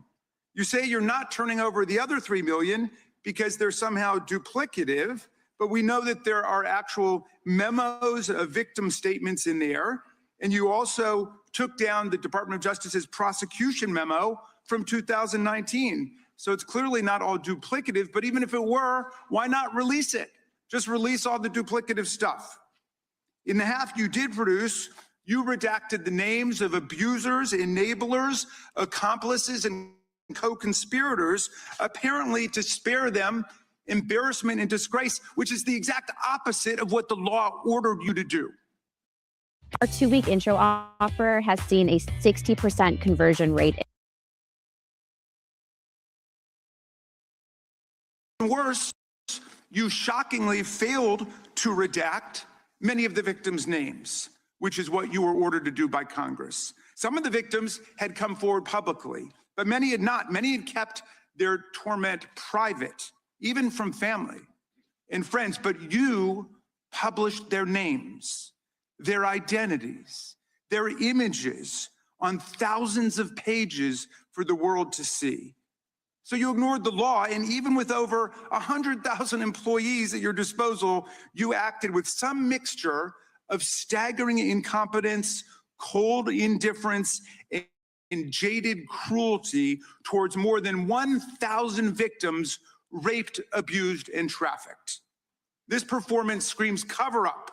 You say you're not turning over the other 3 million because they're somehow duplicative, but we know that there are actual memos of victim statements in there. And you also took down the Department of Justice's prosecution memo from 2019. So it's clearly not all duplicative, but even if it were, why not release it? Just release all the duplicative stuff. In the half you did produce, you redacted the names of abusers, enablers, accomplices, and co-conspirators, apparently to spare them embarrassment and disgrace, which is the exact opposite of what the law ordered you to do. Our 2-week intro offer has seen a 60% conversion rate. Worse, you shockingly failed to redact many of the victims' names, which is what you were ordered to do by Congress. Some of the victims had come forward publicly, but many had not. Many had kept their torment private, even from family and friends, but you published their names, their identities, their images on thousands of pages for the world to see. So you ignored the law, and even with over 100,000 employees at your disposal, you acted with some mixture of staggering incompetence, cold indifference, and jaded cruelty towards more than 1,000 victims raped, abused, and trafficked. This performance screams cover-up.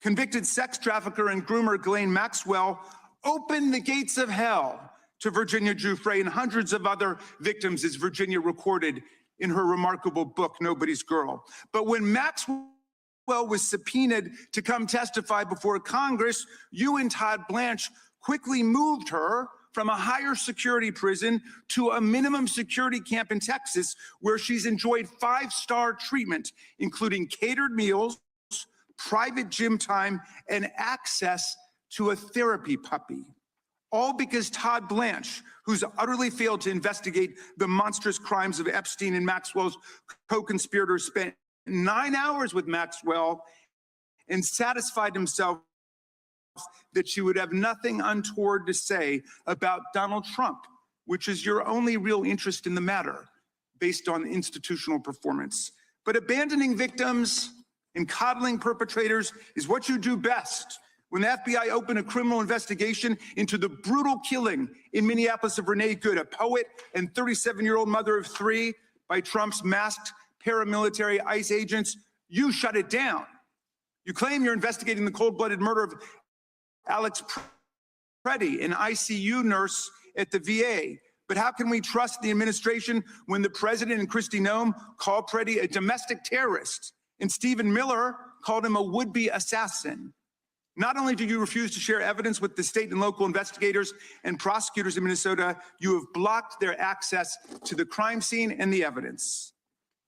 Convicted sex trafficker and groomer Ghislaine Maxwell opened the gates of hell to Virginia Giuffre and hundreds of other victims, as Virginia recorded in her remarkable book, Nobody's Girl. But when Maxwell was subpoenaed to come testify before Congress, you and Todd Blanche quickly moved her from a higher security prison to a minimum security camp in Texas, where she's enjoyed 5-star treatment, including catered meals, private gym time, and access to a therapy puppy. All because Todd Blanche, who's utterly failed to investigate the monstrous crimes of Epstein and Maxwell's co-conspirators, spent 9 hours with Maxwell and satisfied himself that she would have nothing untoward to say about Donald Trump, which is your only real interest in the matter, based on institutional performance. But abandoning victims and coddling perpetrators is what you do best. When the FBI opened a criminal investigation into the brutal killing in Minneapolis of Renee Good, a poet and 37-year-old mother of 3, by Trump's masked paramilitary ICE agents, you shut it down. You claim you're investigating the cold-blooded murder of Alex Preddy, an ICU nurse at the VA. But how can we trust the administration when the president and Kristi Noem call Preddy a domestic terrorist and Stephen Miller called him a would-be assassin? Not only do you refuse to share evidence with the state and local investigators and prosecutors in Minnesota, you have blocked their access to the crime scene and the evidence.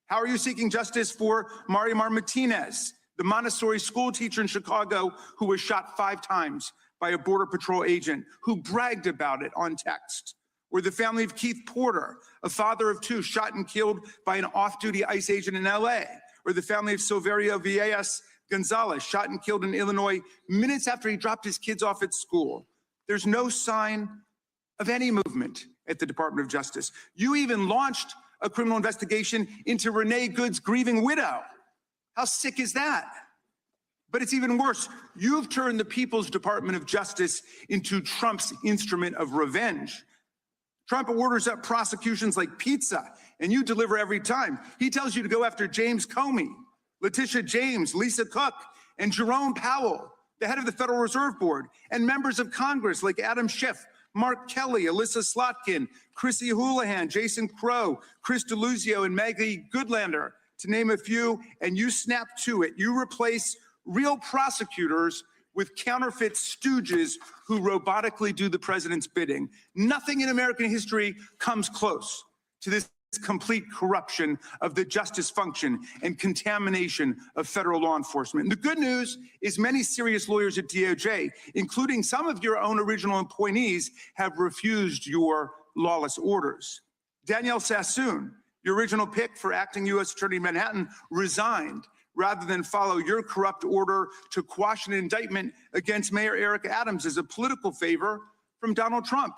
How are you seeking justice for Marimar Martinez, the Montessori school teacher in Chicago who was shot 5 times by a Border Patrol agent who bragged about it on text? Or the family of Keith Porter, a father of 2 shot and killed by an off-duty ICE agent in LA? Or the family of Silverio Villegas Gonzalez, shot and killed in Illinois minutes after he dropped his kids off at school? There's no sign of any movement at the Department of Justice. You even launched a criminal investigation into Renee Good's grieving widow. How sick is that? But it's even worse. You've turned the People's Department of Justice into Trump's instrument of revenge. Trump orders up prosecutions like pizza, and you deliver every time. He tells you to go after James Comey, Letitia James, Lisa Cook, and Jerome Powell, the head of the Federal Reserve Board, and members of Congress like Adam Schiff, Mark Kelly, Alyssa Slotkin, Chrissy Houlihan, Jason Crow, Chris DeLuzio, and Maggie Goodlander to name a few, and you snap to it. You replace real prosecutors with counterfeit stooges who robotically do the president's bidding. Nothing in American history comes close to this complete corruption of the justice function and contamination of federal law enforcement. And the good news is many serious lawyers at DOJ, including some of your own original appointees, have refused your lawless orders. Danielle Sassoon, your original pick for acting U.S. Attorney in Manhattan, resigned rather than follow your corrupt order to quash an indictment against Mayor Eric Adams as a political favor from Donald Trump.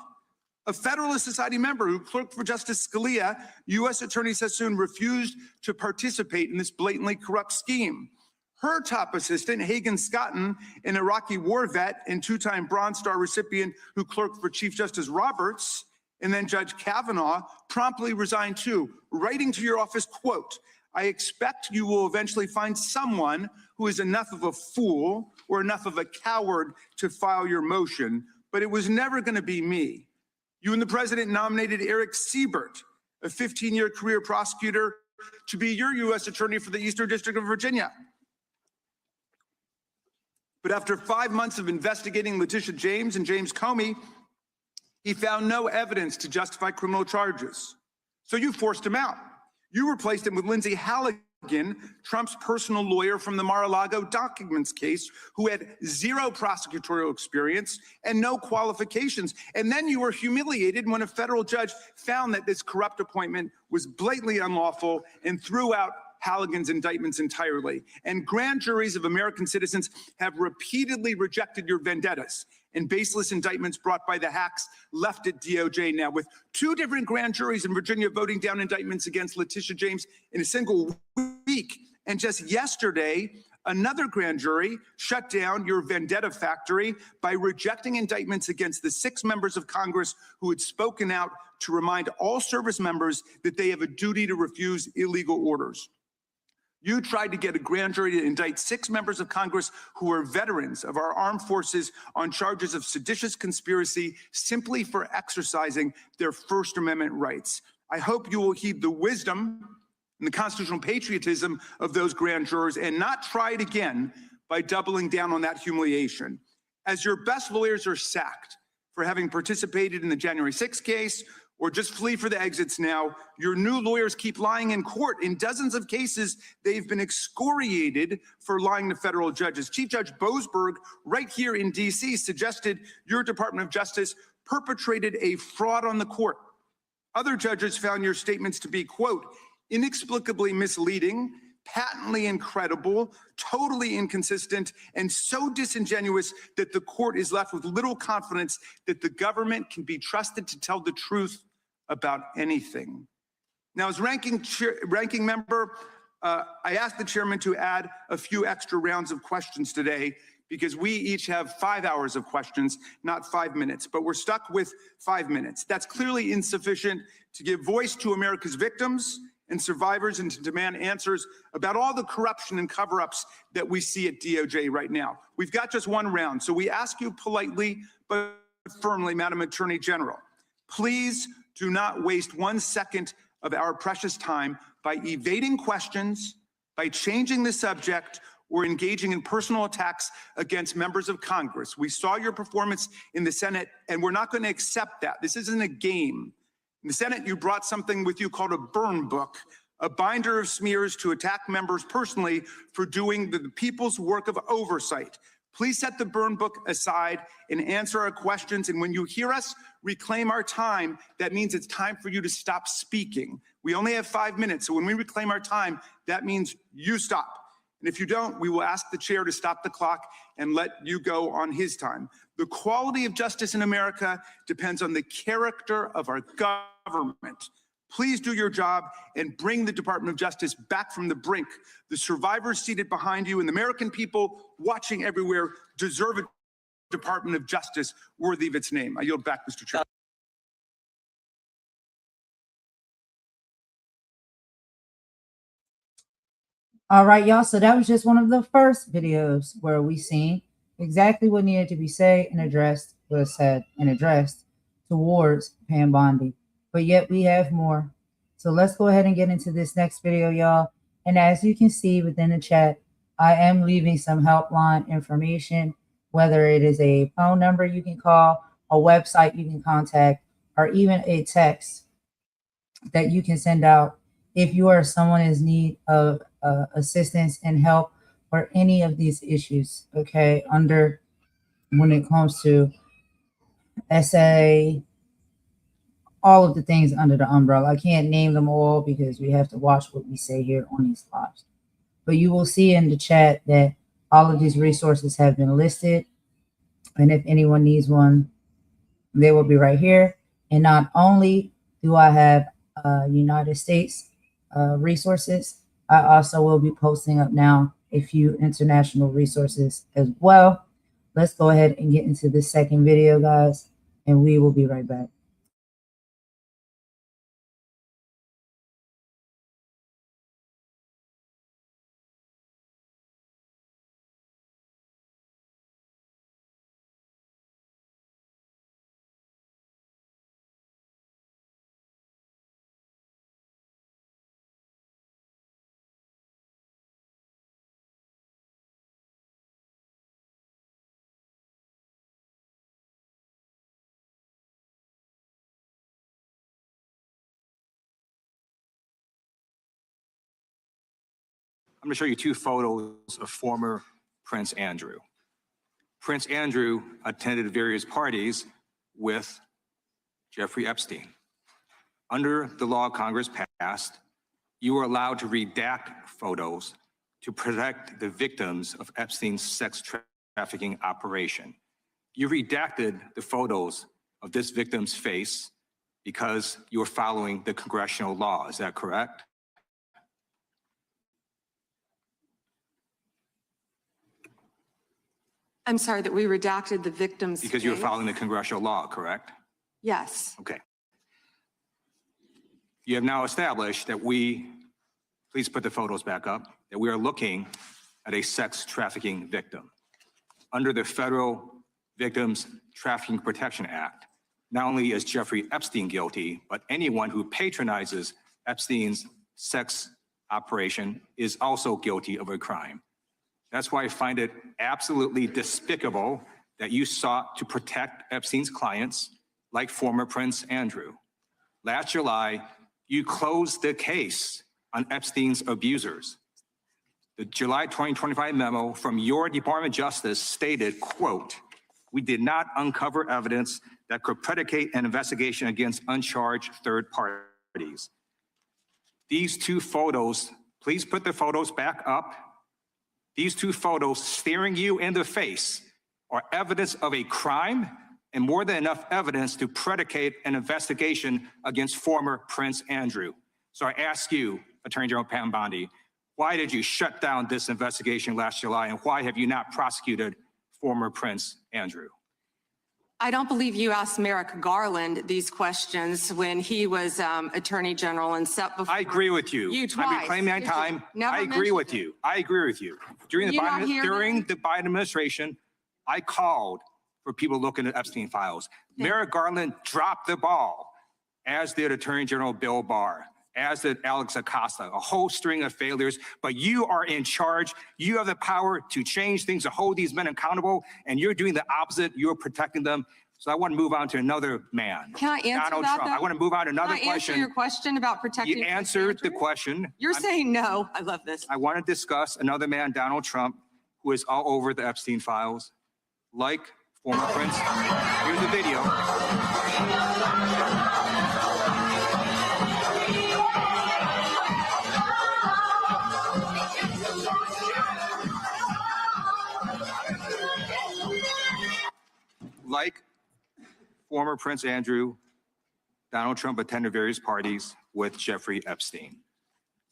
A Federalist Society member who clerked for Justice Scalia, U.S. Attorney Sassoon refused to participate in this blatantly corrupt scheme. Her top assistant, Hagan Scotton, an Iraqi war vet and two-time Bronze Star recipient who clerked for Chief Justice Roberts, and then Judge Kavanaugh, promptly resigned too, writing to your office, quote, "I expect you will eventually find someone who is enough of a fool or enough of a coward to file your motion, but it was never going to be me." You and the president nominated Eric Siebert, a 15-year career prosecutor, to be your U.S. attorney for the Eastern District of Virginia. But after 5 months of investigating Letitia James and James Comey, he found no evidence to justify criminal charges. So you forced him out. You replaced him with Lindsay Halligan, Trump's personal lawyer from the Mar-a-Lago documents case, who had zero prosecutorial experience and no qualifications. And then you were humiliated when a federal judge found that this corrupt appointment was blatantly unlawful and threw out Halligan's indictments entirely. And grand juries of American citizens have repeatedly rejected your vendettas and baseless indictments brought by the hacks left at DOJ now, with 2 different grand juries in Virginia voting down indictments against Letitia James in a single week. And just yesterday, another grand jury shut down your vendetta factory by rejecting indictments against the 6 members of Congress who had spoken out to remind all service members that they have a duty to refuse illegal orders. You tried to get a grand jury to indict 6 members of Congress who are veterans of our armed forces on charges of seditious conspiracy simply for exercising their First Amendment rights. I hope you will heed the wisdom and the constitutional patriotism of those grand jurors and not try it again by doubling down on that humiliation. As your best lawyers are sacked for having participated in the January 6th case, or just flee for the exits now, your new lawyers keep lying in court. In dozens of cases, they've been excoriated for lying to federal judges. Chief Judge Boasberg, right here in D.C., suggested your Department of Justice perpetrated a fraud on the court. Other judges found your statements to be, quote, inexplicably misleading, patently incredible, totally inconsistent, and so disingenuous that the court is left with little confidence that the government can be trusted to tell the truth about anything. Now, as ranking member, I asked the chairman to add a few extra rounds of questions today because we each have 5 hours of questions, not 5 minutes, but we're stuck with 5 minutes. That's clearly insufficient to give voice to America's victims and survivors and to demand answers about all the corruption and cover-ups that we see at DOJ right now. We've got just 1 round, so we ask you politely but firmly, Madam Attorney General, please do not waste 1 second of our precious time by evading questions, by changing the subject, or engaging in personal attacks against members of Congress. We saw your performance in the Senate, and we're not going to accept that. This isn't a game. In the Senate, you brought something with you called a burn book, a binder of smears to attack members personally for doing the people's work of oversight. Please set the burn book aside and answer our questions. And when you hear us reclaim our time, that means it's time for you to stop speaking. We only have 5 minutes, so when we reclaim our time, that means you stop. And if you don't, we will ask the chair to stop the clock and let you go on his time. The quality of justice in America depends on the character of our government. Please do your job and bring the Department of Justice back from the brink. The survivors seated behind you and the American people watching everywhere deserve a Department of Justice worthy of its name. I yield back, Mr. Chair. All right, y'all. So that was just one of the first videos where we seen exactly what needed to be said and addressed was said and addressed towards Pam Bondi. But yet we have more. So let's go ahead and get into this next video, y'all. And as you can see within the chat, I am leaving some helpline information, whether it is a phone number you can call, a website you can contact, or even a text that you can send out if you are someone in need of assistance and help for any of these issues, okay, under when it comes to SA, all of the things under the umbrella. I can't name them all because we have to watch what we say here on these lives. But you will see in the chat that all of these resources have been listed. And if anyone needs one, they will be right here. And not only do I have United States resources, I also will be posting up now a few international resources as well. Let's go ahead and get into this second video, guys, and we will be right back. I'm going to show you two photos of former Prince Andrew. Prince Andrew attended various parties with Jeffrey Epstein. Under the law Congress passed, you were allowed to redact photos to protect the victims of Epstein's sex trafficking operation. You redacted the photos of this victim's face because you were following the congressional law. Is that correct? I'm sorry, that we redacted the victim's Because you were face? following the congressional law, correct? Yes. Okay. You have now established that please put the photos back up, that we are looking at a sex trafficking victim. Under the Federal Victims Trafficking Protection Act, not only is Jeffrey Epstein guilty, but anyone who patronizes Epstein's sex operation is also guilty of a crime. That's why I find it absolutely despicable that you sought to protect Epstein's clients like former Prince Andrew. Last July, you closed the case on Epstein's abusers. The July 2025 memo from your Department of Justice stated, quote, "We did not uncover evidence that could predicate an investigation against uncharged third parties." These two photos, please put the photos back up. These two photos staring you in the face are evidence of a crime and more than enough evidence to predicate an investigation against former Prince Andrew. So I ask you, Attorney General Pam Bondi, why did you shut down this investigation last July, and why have you not prosecuted former Prince Andrew? I don't believe you asked Merrick Garland these questions when he was Attorney General and set before. I agree with you. You twice. I'm reclaiming my time. I agree with you. I agree with you. During the Biden administration, I called for people looking at Epstein files. Merrick Garland dropped the ball, as did Attorney General Bill Barr, as did Alex Acosta, a whole string of failures. But you are in charge. You have the power to change things, to hold these men accountable, and you're doing the opposite. You're protecting them. So I want to move on to another man. Can I answer Donald that? Trump. I want to move on to another Can I answer question. your question about protecting? You answered the question. You're saying no. I love this. I want to discuss another man, Donald Trump, who is all over the Epstein files, like former Prince. Here's the video. Like former Prince Andrew, Donald Trump attended various parties with Jeffrey Epstein.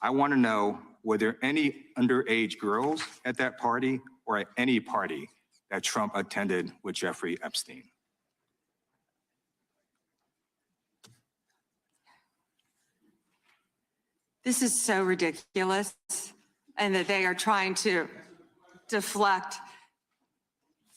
I want to know, were there any underage girls at that party or at any party that Trump attended with Jeffrey Epstein? This is so ridiculous, and that they are trying to deflect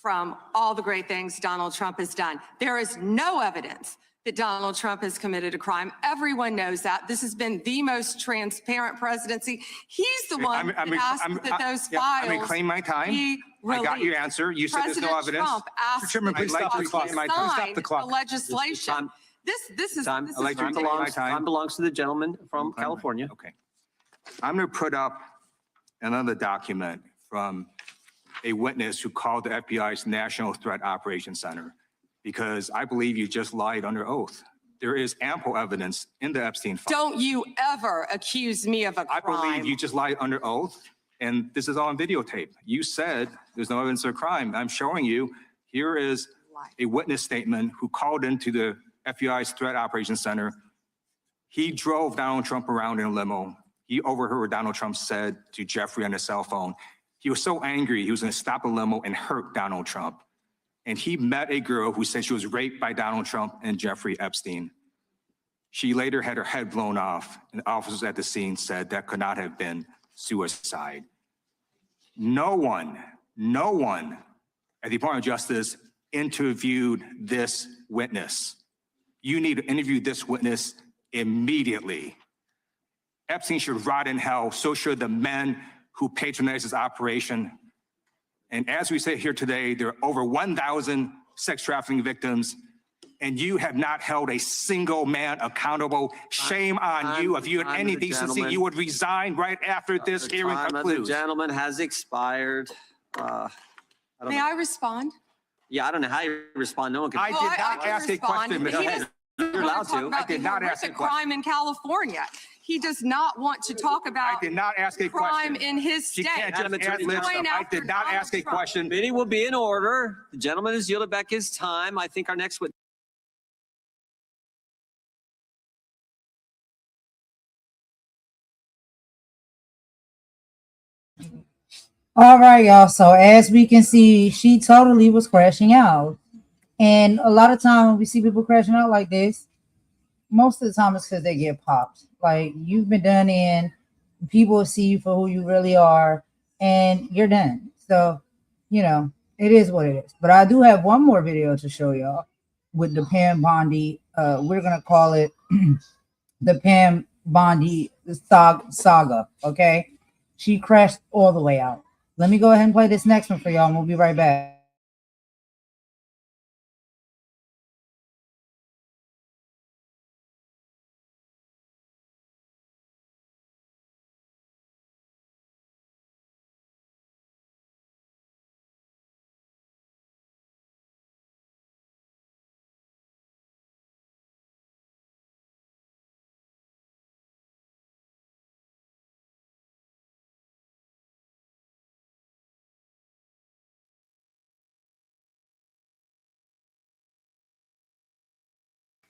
from all the great things Donald Trump has done. There is no evidence that Donald Trump has committed a crime. Everyone knows that. This has been the most transparent presidency. He's the one that asked that those files I'm claim my time. be I got your released. answer. You said there's no President evidence. Trump asked Chairman, that please he stop the clock. signed Stop the clock. the legislation. This is I'd like to take my time. belongs to the gentleman from California. Okay. I'm going to put up another document from a witness who called the FBI's National Threat Operations Center because I believe you just lied under oath. There is ample evidence in the Epstein file. Don't you ever accuse me of a crime. I believe you just lied under oath, and this is on videotape. You said there's no evidence of a crime. I'm showing you, here is a witness statement who called into the FBI's Threat Operations Center. He drove Donald Trump around in a limo. He overheard what Donald Trump said to Jeffrey on his cell phone. He was so angry, he was going to stop the limo and hurt Donald Trump. And he met a girl who said she was raped by Donald Trump and Jeffrey Epstein. She later had her head blown off, and officers at the scene said that could not have been suicide. No one at the Department of Justice interviewed this witness. You need to interview this witness immediately. Epstein should rot in hell, so should the men who patronized his operation. And as we sit here today, there are over 1,000 sex trafficking victims, and you have not held a single man accountable. Shame on you. If you had any decency, you would resign right after this hearing concludes. The gentleman has expired. May I respond? Yeah, I don't know how you respond. No one can. I did not ask a question, Ms. Head. You're allowed to. I did not ask a question. Crime in California. He does not want to talk about I did not ask a crime question. in his She state. can't just add He's lip going stuff. I after did not Donald ask a Trump. question. Meeting will be in order. The gentleman has yielded back his time. I think our next witness. All right, y'all. So as we can see, she totally was crashing out. And a lot of time when we see people crashing out like this, most of the time it's because they get popped. Like, you've been done in, people will see you for who you really are, and you're done. So, you know, it is what it is. But I do have one more video to show y'all with the Pam Bondi. We're going to call it the Pam Bondi saga, okay? She crashed all the way out. Let me go ahead and play this next one for y'all, and we'll be right back.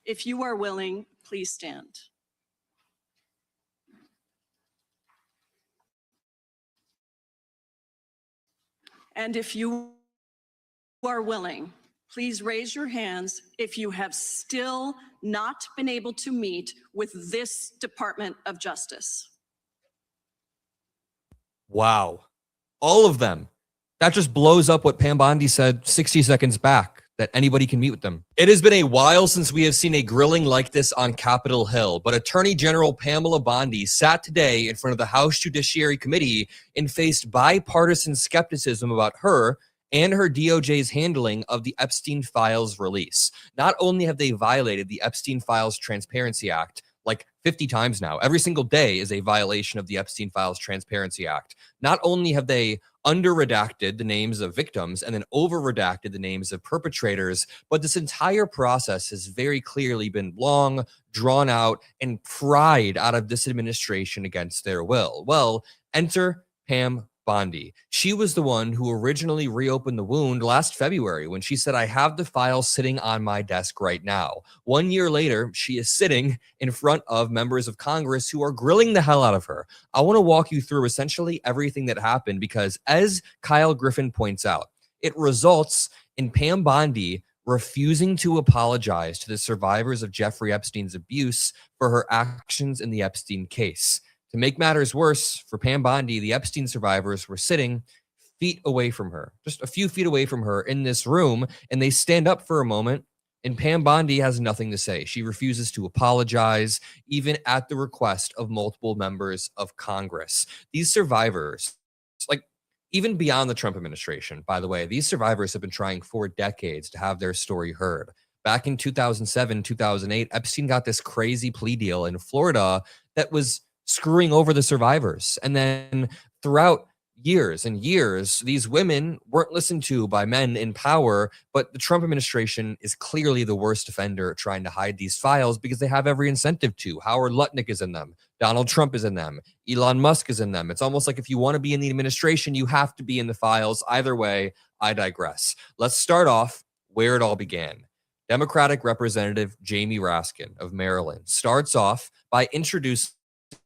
If you are willing, please stand. And if you are willing, please raise your hands if you have still not been able to meet with this Department of Justice. Wow. All of them. That just blows up what Pam Bondi said 60 seconds back, that anybody can meet with them. It has been a while since we have seen a grilling like this on Capitol Hill, but Attorney General Pamela Bondi sat today in front of the House Judiciary Committee and faced bipartisan skepticism about her and her DOJ's handling of the Epstein files release. Not only have they violated the Epstein Files Transparency Act like 50 times now, every single day is a violation of the Epstein Files Transparency Act. Not only have they under-redacted the names of victims and then over-redacted the names of perpetrators, but this entire process has very clearly been long, drawn out, and pried out of this administration against their will. Well, enter Pam Bondi. She was the one who originally reopened the wound last February when she said, "I have the files sitting on my desk right now." 1 year later, she is sitting in front of members of Congress who are grilling the hell out of her. I want to walk you through essentially everything that happened because, as Kyle Griffin points out, it results in Pam Bondi refusing to apologize to the survivors of Jeffrey Epstein's abuse for her actions in the Epstein case. To make matters worse, for Pam Bondi, the Epstein survivors were sitting feet away from her, just a few feet away from her in this room, and they stand up for a moment And Pam Bondi has nothing to say. She refuses to apologize, even at the request of multiple members of Congress. These survivors, like even beyond the Trump administration, by the way, these survivors have been trying for decades to have their story heard. Back in 2007, 2008, Epstein got this crazy plea deal in Florida that was screwing over the survivors. And then throughout years and years, these women weren't listened to by men in power, but the Trump administration is clearly the worst offender trying to hide these files because they have every incentive to. Howard Lutnick is in them. Donald Trump is in them. Elon Musk is in them. It's almost like if you want to be in the administration, you have to be in the files. Either way, I digress. Let's start off where it all began. Democratic Representative Jamie Raskin of Maryland starts off by introducing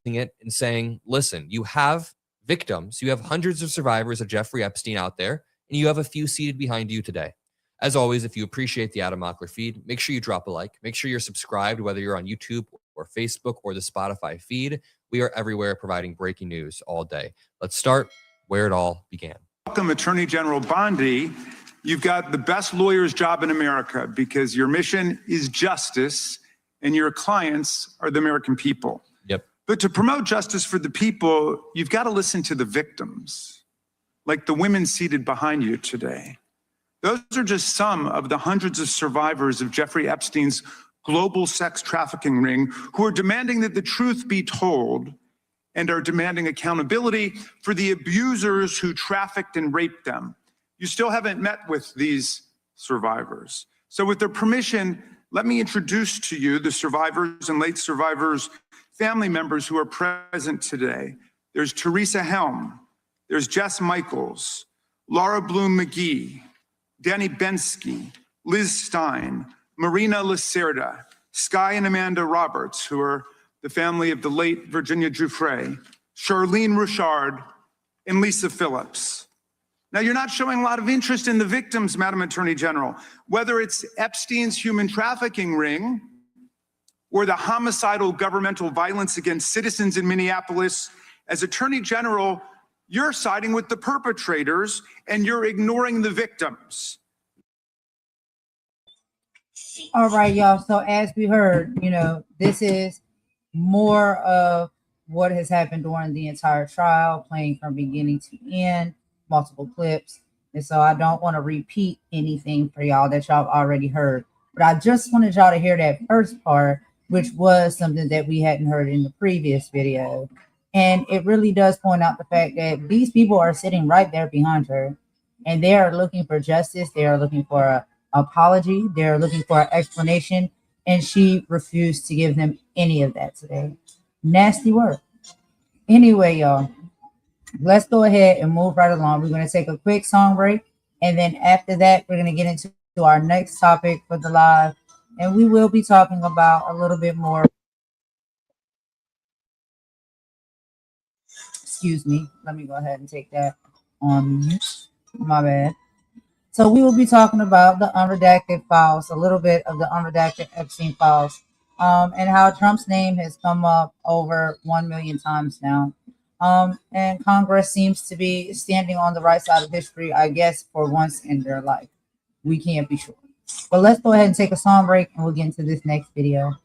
it and saying, listen, you have victims, you have hundreds of survivors of Jeffrey Epstein out there, and you have a few seated behind you today. As always, if you appreciate the Adam Mockler feed, make sure you drop a like. Make sure you're subscribed, whether you're on YouTube or Facebook or the Spotify feed. We are everywhere providing breaking news all day. Let's start where it all began. Welcome, Attorney General Bondi. You've got the best lawyer's job in America because your mission is justice and your clients are the American people. Yep. But to promote justice for the people, you've got to listen to the victims, like the women seated behind you today. Those are just some of the hundreds of survivors of Jeffrey Epstein's global sex trafficking ring who are demanding that the truth be told and are demanding accountability for the abusers who trafficked and raped them. You still haven't met with these survivors. So with their permission, let me introduce to you the survivors and late survivors' family members who are present today. There's Teresa Helm, there's Jess Michaels, Laura Bloom McGee, Danny Bensky, Liz Stein, Marina Lacerda, Sky and Amanda Roberts, who are the family of the late Virginia Giuffre, Charlene Richard, and Lisa Phillips. Now, you're not showing a lot of interest in the victims, Madam Attorney General, whether it's Epstein's human trafficking ring or the homicidal governmental violence against citizens in Minneapolis. As Attorney General, you're siding with the perpetrators and you're ignoring the victims. All right, y'all. So as we heard, this is more of what has happened during the entire trial, playing from beginning to end, multiple clips. And so I don't want to repeat anything for y'all that y'all already heard. But I just wanted y'all to hear that first part, which was something that we hadn't heard in the previous video. And it really does point out the fact that these people are sitting right there behind her, and they are looking for justice. They are looking for an apology. They're looking for an explanation, and she refused to give them any of that today. Nasty work. Anyway, y'all, let's go ahead and move right along. We're going to take a quick song break, and then after that, we're going to get into our next topic for the live, and we will be talking about a little bit more. Excuse me. Let me go ahead and take that on mute. My bad. So we will be talking about the unredacted files, a little bit of the unredacted Epstein files, and how Trump's name has come up over 1 million times now. And Congress seems to be standing on the right side of history, I guess, for once in their life. We can't be sure. But let's go ahead and take a song break, and we'll get into this next video.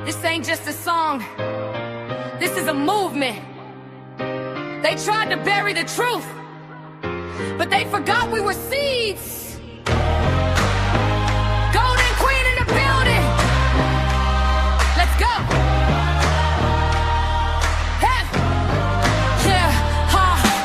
This ain't just a song. This is a movement. They tried to bury the truth, but they forgot we were seeds. Golden Queen in the building. Let's go. Hey. Yeah,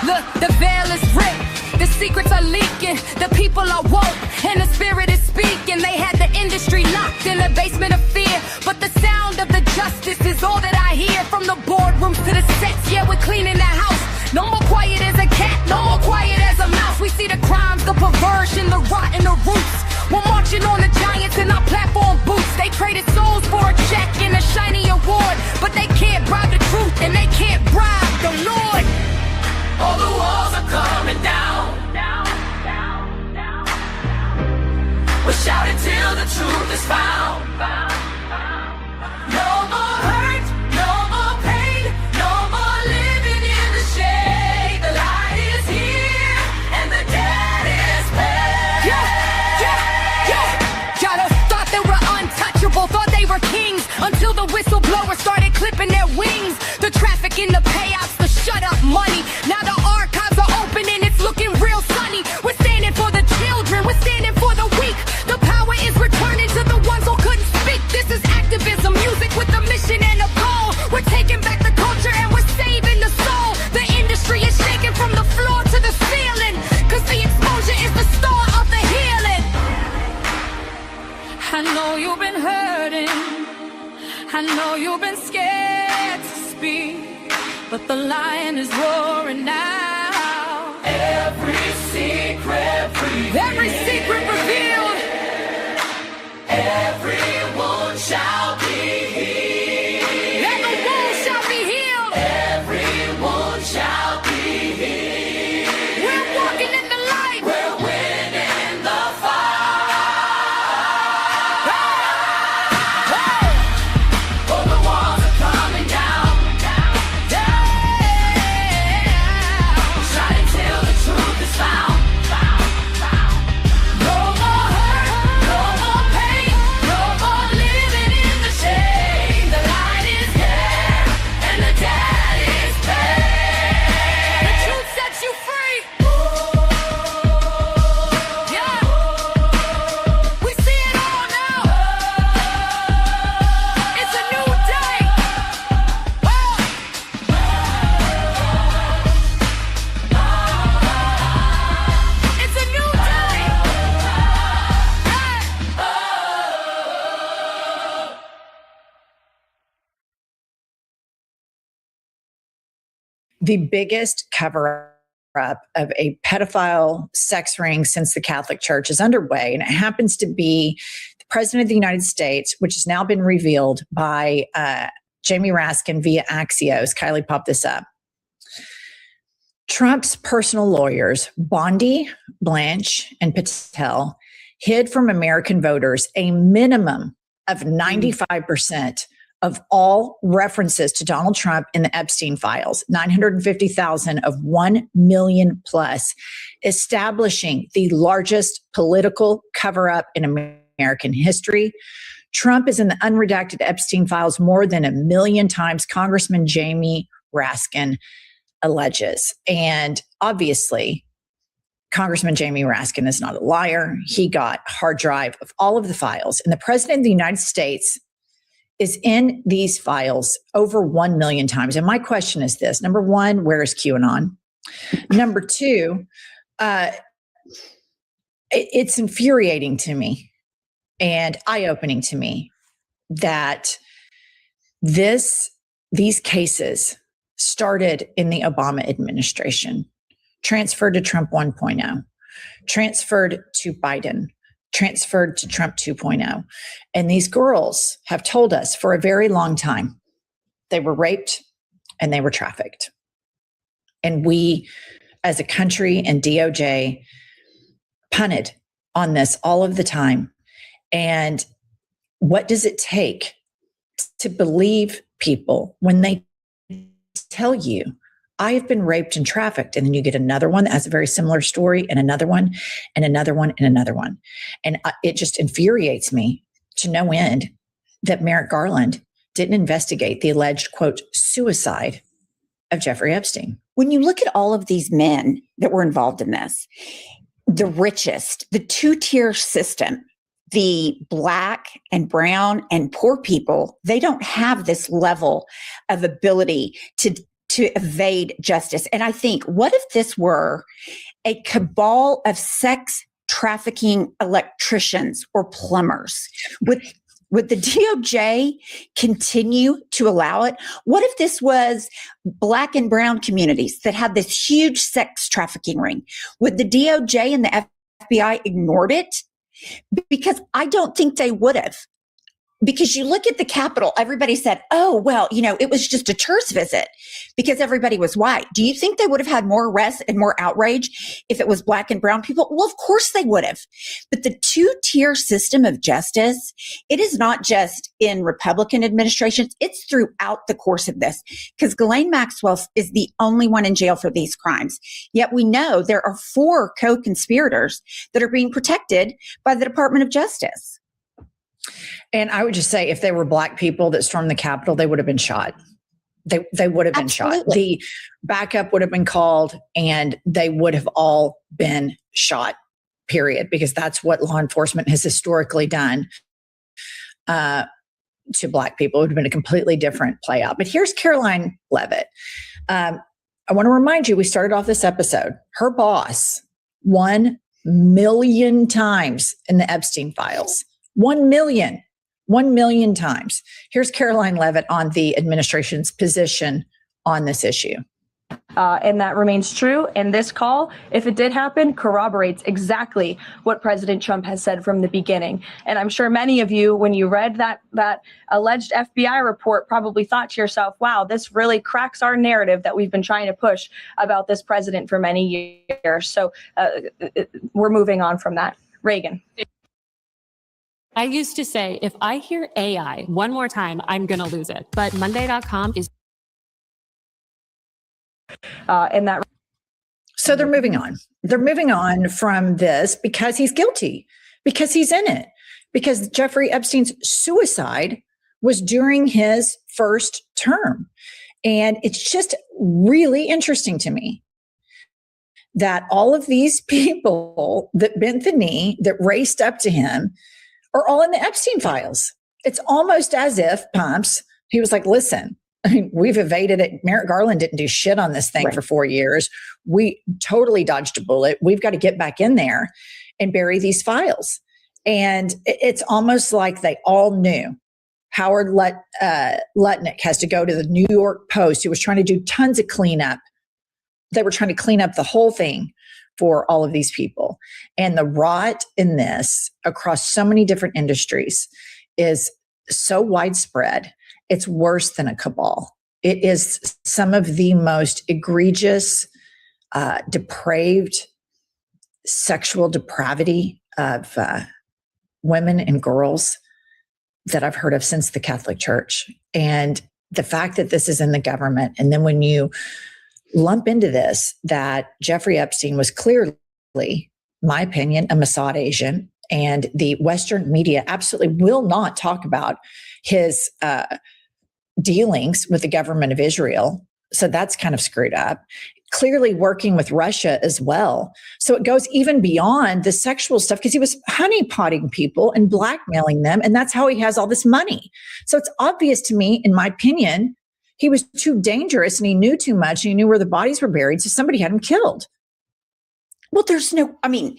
look, the veil is ripped. The secrets are leaking. The people are woke, and the spirit is speaking. They had the industry locked in the basement of fear, but the sound of the justice is all that I hear. From the boardrooms to the sets, yeah, we're cleaning the house. No more quiet as a cat, no more quiet as a mouse. We see the crimes, the perversion, the rot and the roots. We're marching on the giants in our platform boots. They traded souls for a check and a shiny award, but they can't bribe the truth and they can't bribe the Lord. All the walls are coming down. We're shouting till the truth is found. the whistleblowers started clipping their wings. The traffic in the payouts, the shut up money. Now the archives are open and it's looking real sunny. We're standing for the children, we're standing for the weak. The power is returning to the ones who couldn't speak. This is activism, music with a mission and a goal. We're taking back the culture and we're saving the soul. The industry is shaking from the floor to the ceiling, cause the exposure is the start of the healing. I know you've been hurting, I know you've been scared to speak, but the lion is roaring now. Every secret revealed, every wound shall be healed. Every wound shall be healed. Every wound shall be healed. We're walking in the light. We're winning the fight. Oh, the walls are coming down. Shine till the truth is found. No more hurt, no more pain, no more living in the shame. The light is there and the debt is paid. The truth sets you free. Yeah, we see it all now. It's a new day. It's a new day. The biggest cover up of a pedophile sex ring since the Catholic Church is underway, and it happens to be the President of the United States, which has now been revealed by Jamie Raskin via Axios. Kylie, pop this up. Trump's personal lawyers, Bondi, Blanche, and Patel, hid from American voters a minimum of 95% of all references to Donald Trump in the Epstein files, 950,000 of 1 million plus, establishing the largest political cover-up in American history. Trump is in the unredacted Epstein files more than 1 million times, Congressman Jamie Raskin alleges. And obviously, Congressman Jamie Raskin is not a liar. He got hard drive of all of the files. And the President of the United States is in these files over 1 million times. And my question is this. Number one, where is QAnon? Number two, it's infuriating to me and eye-opening to me that these cases started in the Obama administration, transferred to Trump 1.0, transferred to Biden, transferred to Trump 2.0. And these girls have told us for a very long time they were raped and they were trafficked. And we, as a country and DOJ, punted on this all of the time. And what does it take to believe people when they tell you, I have been raped and trafficked, and then you get another one that has a very similar story, and another one, and another one, and another one. And it just infuriates me to no end that Merrick Garland didn't investigate the alleged, quote, suicide of Jeffrey Epstein. When you look at all of these men that were involved in this, the richest, the two-tier system, the Black and brown and poor people, they don't have this level of ability to evade justice. And I think, what if this were a cabal of sex trafficking electricians or plumbers? Would the DOJ continue to allow it? What if this was Black and brown communities that had this huge sex trafficking ring? Would the DOJ and the FBI ignored it? Because I don't think they would have. Because you look at the Capitol, everybody said, oh, well, it was just a tourist visit because everybody was white. Do you think they would have had more arrests and more outrage if it was Black and brown people? Well, of course they would have. But the two-tier system of justice, it is not just in Republican administrations, it's throughout the course of this. Because Ghislaine Maxwell is the only one in jail for these crimes. Yet we know there are 4 co-conspirators that are being protected by the Department of Justice. And I would just say, if they were Black people that stormed the Capitol, they would have been shot. They would have been shot. The backup would have been called, and they would have all been shot, period, because that's what law enforcement has historically done to Black people. It would have been a completely different play out. But here's Caroline Leavitt. I want to remind you, we started off this episode. Her boss, 1 million times in the Epstein files. 1 million. 1 million times. Here's Caroline Leavitt on the administration's position on this issue. And that remains true. And this call, if it did happen, corroborates exactly what President Trump has said from the beginning. And I'm sure many of you, when you read that alleged FBI report, probably thought to yourself, wow, this really cracks our narrative that we've been trying to push about this president for many years. So we're moving on from that. Reagan. I used to say, if I hear AI one more time, I'm going to lose it. But Monday.com is. And that. So they're moving on. They're moving on from this because he's guilty, because he's in it, because Jeffrey Epstein's suicide was during his first term. And it's just really interesting to me that all of these people that bent the knee, that raced up to him, are all in the Epstein files. It's almost as if Pumps, he was like, listen, I mean, we've evaded it. Merrick Garland didn't do shit on this thing for 4 years. We totally dodged a bullet. We've got to get back in there and bury these files. And it's almost like they all knew. Howard Lutnick has to go to the New York Post, who was trying to do tons of cleanup. They were trying to clean up the whole thing for all of these people. And the rot in this across so many different industries is so widespread. It's worse than a cabal. It is some of the most egregious, depraved sexual depravity of women and girls that I've heard of since the Catholic Church. And the fact that this is in the government, and then when you lump into this that Jeffrey Epstein was clearly, my opinion, a Mossad agent, and the Western media absolutely will not talk about his dealings with the government of Israel. So that's kind of screwed up. Clearly working with Russia as well. So it goes even beyond the sexual stuff, because he was honeypotting people and blackmailing them. And that's how he has all this money. So it's obvious to me, in my opinion, he was too dangerous and he knew too much and he knew where the bodies were buried. So somebody had him killed. Well, there's no, I mean,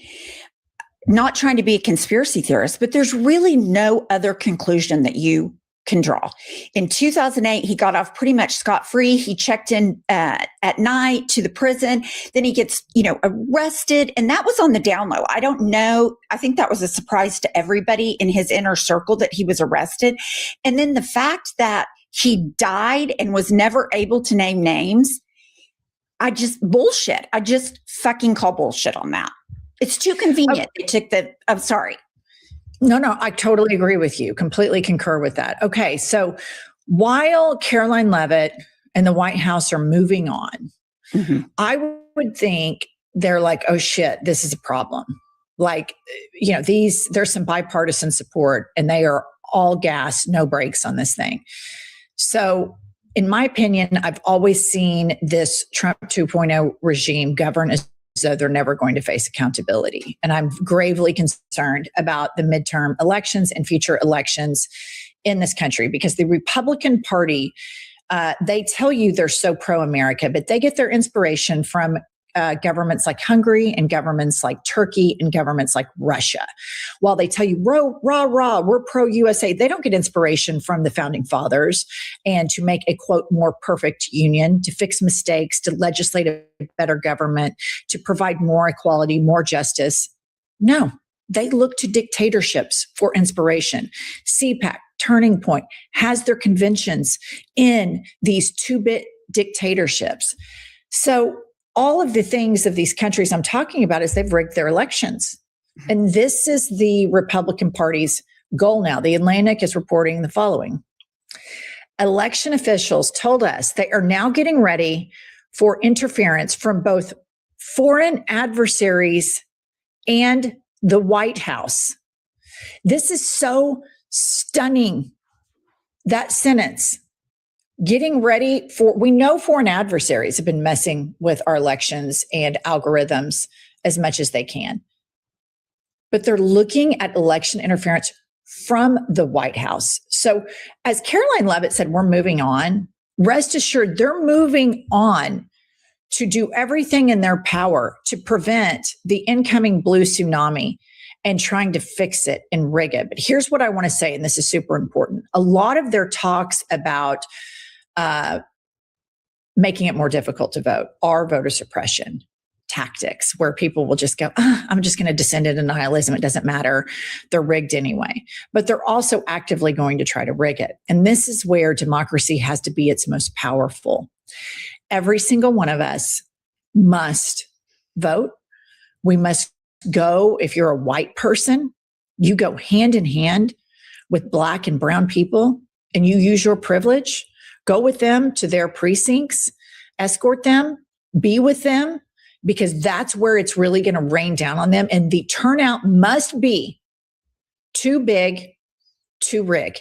not trying to be a conspiracy theorist, but there's really no other conclusion that you can draw. In 2008, he got off pretty much scot-free. He checked in at night to the prison. Then he gets, arrested. And that was on the down low. I don't know. I think that was a surprise to everybody in his inner circle that he was arrested. And then the fact that he died and was never able to name names, I just fucking call bullshit on that. It's too convenient. They took I'm sorry. No, I totally agree with you. Completely concur with that. Okay. So while Caroline Leavitt and the White House are moving on, I would think they're like, oh shit, this is a problem. Like, there's some bipartisan support and they are all gas, no brakes on this thing. So in my opinion, I've always seen this Trump 2.0 regime govern as though they're never going to face accountability. And I'm gravely concerned about the midterm elections and future elections in this country, because the Republican Party, they tell you they're so pro-America, but they get their inspiration from governments like Hungary and governments like Turkey and governments like Russia. While they tell you, rah, we're pro-USA, they don't get inspiration from the founding fathers and to make a, quote, more perfect union, to fix mistakes, to legislate a better government, to provide more equality, more justice. No, they look to dictatorships for inspiration. CPAC, Turning Point, has their conventions in these two-bit dictatorships. So all of the things of these countries I'm talking about is they've rigged their elections. And this is the Republican Party's goal now. The Atlantic is reporting the following. Election officials told us they are now getting ready for interference from both foreign adversaries and the White House. This is so Stunning. That sentence, getting ready for, we know foreign adversaries have been messing with our elections and algorithms as much as they can. But they're looking at election interference from the White House. So as Caroline Leavitt said, we're moving on. Rest assured, they're moving on to do everything in their power to prevent the incoming blue tsunami and trying to fix it and rig it. But here's what I want to say, and this is super important. A lot of their talks about making it more difficult to vote are voter suppression tactics, where people will just go, I'm just going to descend into nihilism. It doesn't matter. They're rigged anyway. But they're also actively going to try to rig it. And this is where democracy has to be its most powerful. Every single one of us must vote. We must go, if you're a white person, you go hand in hand with Black and brown people, and you use your privilege. Go with them to their precincts, escort them, be with them, because that's where it's really going to rain down on them. And the turnout must be too big to rig,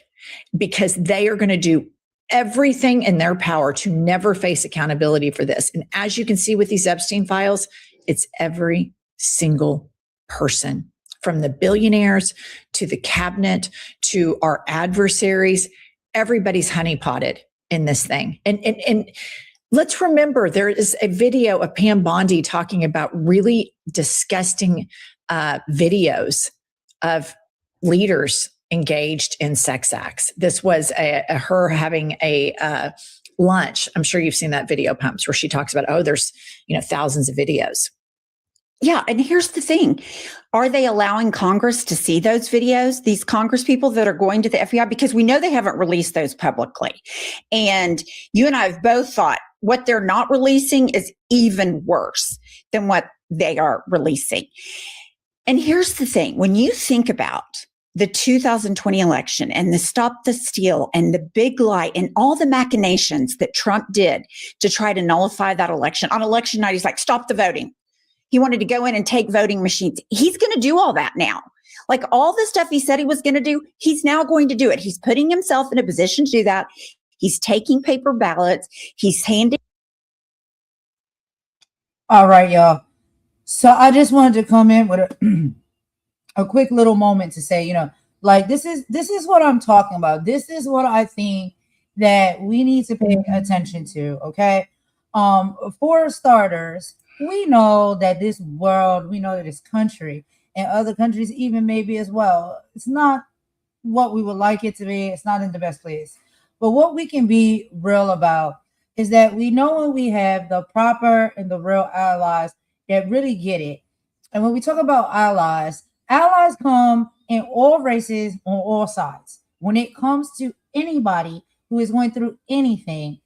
because they are going to do everything in their power to never face accountability for this. And as you can see with these Epstein files, it's every single person, from the billionaires to the cabinet to our adversaries. Everybody's honeypotted in this thing. And let's remember, there is a video of Pam Bondi talking about really disgusting videos of leaders engaged in sex acts. This was her having a lunch. I'm sure you've seen that video, Pumps, where she talks about, there's thousands of videos. Yeah. And here's the thing. Are they allowing Congress to see those videos, these Congress people that are going to the FBI? Because we know they haven't released those publicly. And you and I have both thought what they're not releasing is even worse than what they are releasing. And here's the thing. When you think about the 2020 election and the Stop the Steal and the big lie and all the machinations that Trump did to try to nullify that election, on election night, he's like, stop the voting. He wanted to go in and take voting machines. He's going to do all that now. Like all the stuff he said he was going to do, he's now going to do it. He's putting himself in a position to do that. He's taking paper ballots. He's handing. All right, y'all. So I just wanted to come in with a quick little moment to say, like this is what I'm talking about. This is what I think that we need to pay attention to. Okay. For starters, we know that this world, we know that this country and other countries even maybe as well, it's not what we would like it to be. It's not in the best place. But what we can be real about is that we know when we have the proper and the real allies that really get it. And when we talk about allies come in all races on all sides. When it comes to anybody who is going through anything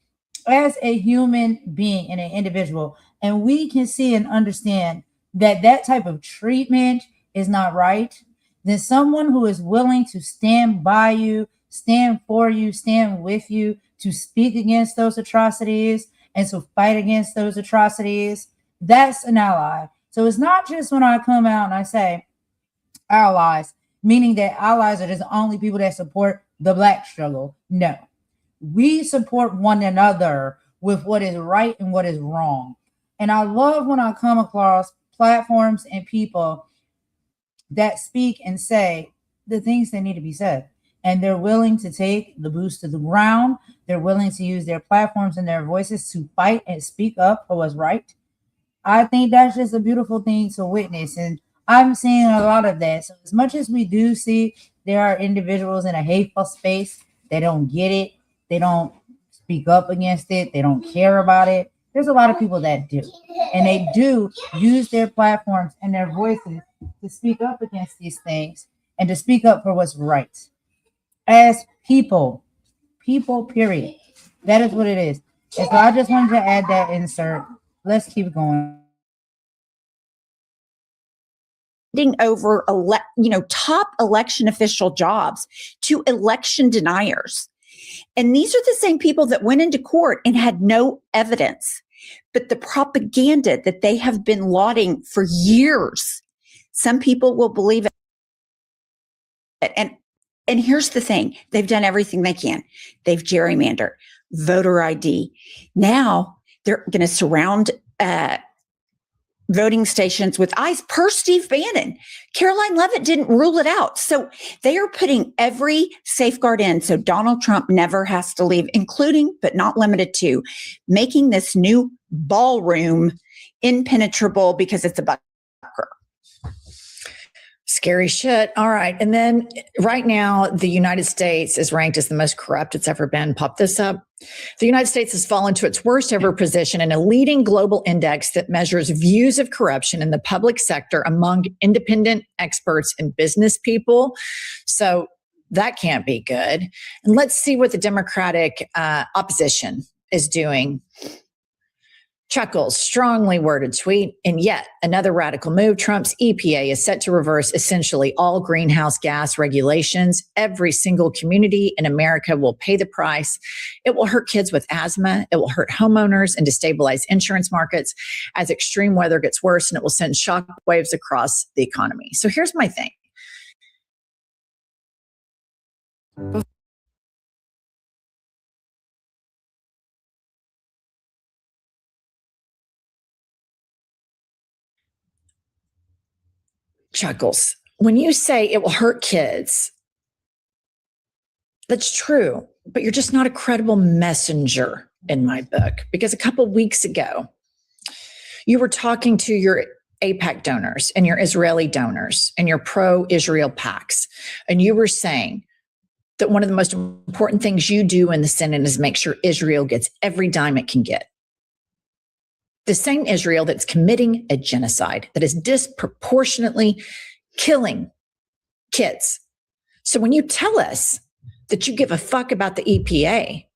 as a human being and an individual, and we can see and understand that that type of treatment is not right, then someone who is willing to stand by you, stand for you, stand with you, to speak against those atrocities and to fight against those atrocities, that's an ally. So it's not just when I come out and I say allies, meaning that allies are just only people that support the Black struggle. No, we support one another with what is right and what is wrong. And I love when I come across platforms and people that speak and say the things that need to be said. And they're willing to take the boost to the ground. They're willing to use their platforms and their voices to fight and speak up for what's right. I think that's just a beautiful thing to witness. And I'm seeing a lot of that. So as much as we do see there are individuals in a hateful space, they don't get it. They don't speak up against it. They don't care about it. There's a lot of people that do. And they do use their platforms and their voices to speak up against these things and to speak up for what's right. As people, period. That is what it is. And so I just wanted to add that insert. Let's keep going. Over top election official jobs to election deniers. And these are the same people that went into court and had no evidence. But the propaganda that they have been lauding for years, some people will believe it. And And here's the thing. They've done everything they can. They've gerrymandered, voter ID. Now they're going to surround voting stations with ICE per Steve Bannon. Caroline Leavitt didn't rule it out. So they are putting every safeguard in so Donald Trump never has to leave, including, but not limited to, making this new ballroom impenetrable because it's a bunker. Scary shit. All right. And then right now, the United States is ranked as the most corrupt it's ever been. Pop this up. The United States has fallen to its worst ever position in a leading global index that measures views of corruption in the public sector among independent experts and business people. So that can't be good. And let's see what the Democratic opposition is doing. Chuckles, strongly worded tweet. And yet another radical move. Trump's EPA is set to reverse essentially all greenhouse gas regulations. Every single community in America will pay the price. It will hurt kids with asthma. It will hurt homeowners and destabilize insurance markets as extreme weather gets worse, and it will send shock waves across the economy. So here's my thing. Chuckles, when you say it will hurt kids, that's true, but you're just not a credible messenger in my book. Because a couple of weeks ago, you were talking to your AIPAC donors and your Israeli donors and your pro-Israel PACs, and you were saying that one of the most important things you do in the Senate is make sure Israel gets every dime it can get. The same Israel that's committing a genocide, that is disproportionately killing kids. So when you tell us that you give a fuck about the EPA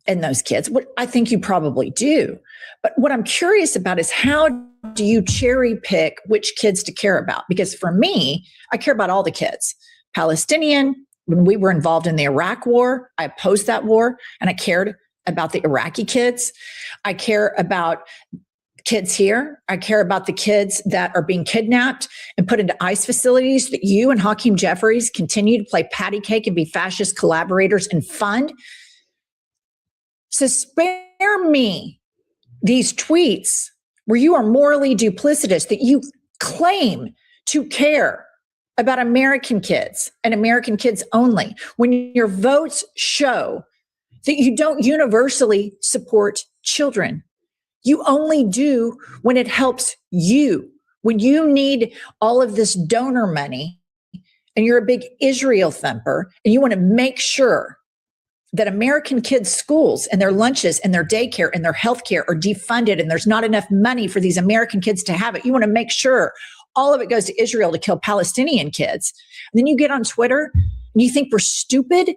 and those kids, what I think you probably do. But what I'm curious about is how do you cherry pick which kids to care about? Because for me, I care about all the kids. Palestinian, when we were involved in the Iraq war, I opposed that war and I cared about the Iraqi kids. I care about kids here. I care about the kids that are being kidnapped and put into ICE facilities that you and Hakeem Jeffries continue to play patty cake and be fascist collaborators and fund. So spare me these tweets where you are morally duplicitous, that you claim to care about American kids and American kids only, when your votes show that you don't universally support children. You only do when it helps you. When you need all of this donor money and you're a big Israel thumper and you want to make sure that American kids' schools and their lunches and their daycare and their healthcare are defunded and there's not enough money for these American kids to have it. You want to make sure all of it goes to Israel to kill Palestinian kids. And then you get on Twitter and you think we're stupid.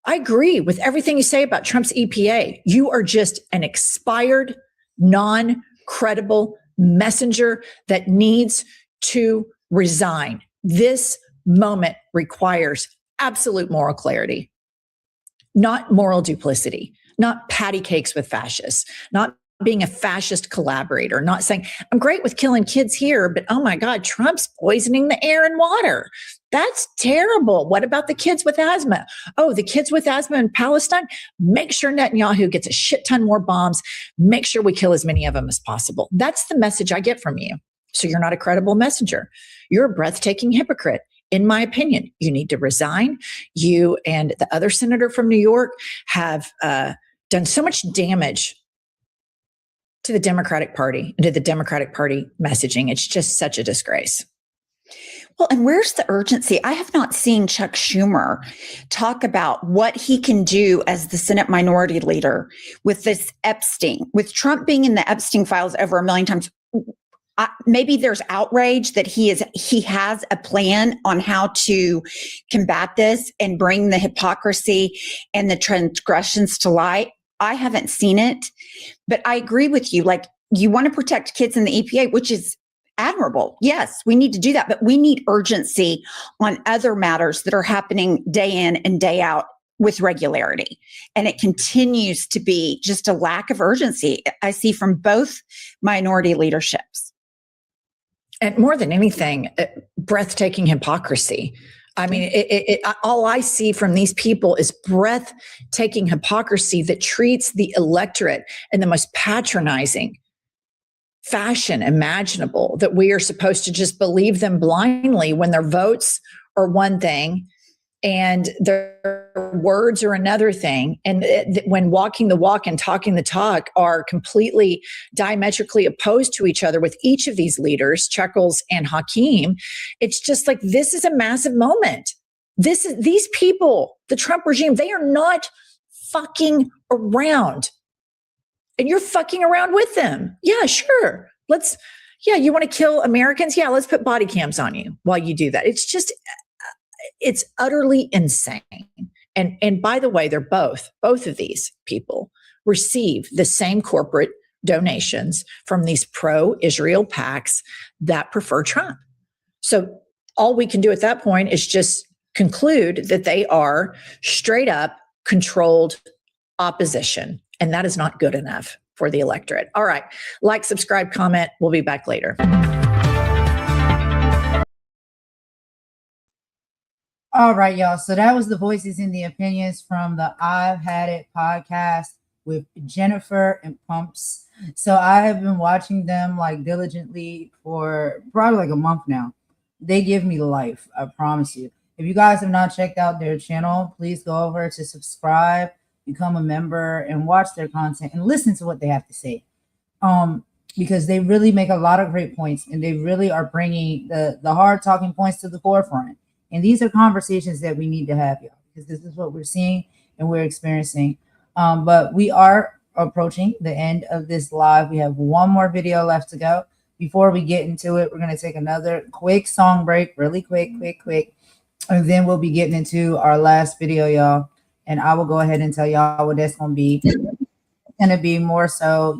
I agree with everything you say about Trump's EPA. You are just an expired, non-credible messenger that needs to resign. This moment requires absolute moral clarity, not moral duplicity, not patty cakes with fascists, not being a fascist collaborator, not saying, I'm great with killing kids here, but oh my God, Trump's poisoning the air and water. That's terrible. What about the kids with asthma? Oh, the kids with asthma in Palestine? Make sure Netanyahu gets a shit ton more bombs. Make sure we kill as many of them as possible. That's the message I get from you. So you're not a credible messenger. You're a breathtaking hypocrite. In my opinion, you need to resign. You and the other senator from New York have done so much damage to the Democratic Party and to the Democratic Party messaging. It's just such a disgrace. Well, and where's the urgency? I have not seen Chuck Schumer talk about what he can do as the Senate Minority Leader with this Epstein, with Trump being in the Epstein files over 1 million times. Maybe there's outrage that he has a plan on how to combat this and bring the hypocrisy and the transgressions to light. I haven't seen it, but I agree with you. Like, you want to protect kids in the EPA, which is admirable. Yes, we need to do that, but we need urgency on other matters that are happening day in and day out with regularity. And it continues to be just a lack of urgency I see from both minority leaderships. And more than anything, breathtaking hypocrisy. I mean, all I see from these people is breathtaking hypocrisy that treats the electorate in the most patronizing fashion imaginable, that we are supposed to just believe them blindly when their votes are one thing and their words are another thing. And when walking the walk and talking the talk are completely diametrically opposed to each other with each of these leaders, Chuckles and Hakeem, it's just like, this is a massive moment. These people, the Trump regime, they are not fucking around. And you're fucking around with them. Yeah, sure. You want to kill Americans? Yeah, let's put body cams on you while you do that. It's utterly insane. And by the way, they're both of these people receive the same corporate donations from these pro-Israel PACs that prefer Trump. So all we can do at that point is just conclude that they are straight up controlled opposition. And that is not good enough for the electorate. All right. Like, subscribe, comment. We'll be back later. All right, y'all. So that was the voices and the opinions from the I've Had It podcast with Jennifer and Pumps. So I have been watching them like diligently for probably like a month now. They give me life. I promise you. If you guys have not checked out their channel, please go over to subscribe, become a member, and watch their content and listen to what they have to say. Because they really make a lot of great points, and they really are bringing the hard talking points to the forefront. And these are conversations that we need to have, y'all, because this is what we're seeing and we're experiencing. But we are approaching the end of this live. We have one more video left to go. Before we get into it, we're going to take another quick song break, really quick. And then we'll be getting into our last video, y'all. And I will go ahead and tell y'all what that's going to be. It's going to be more so,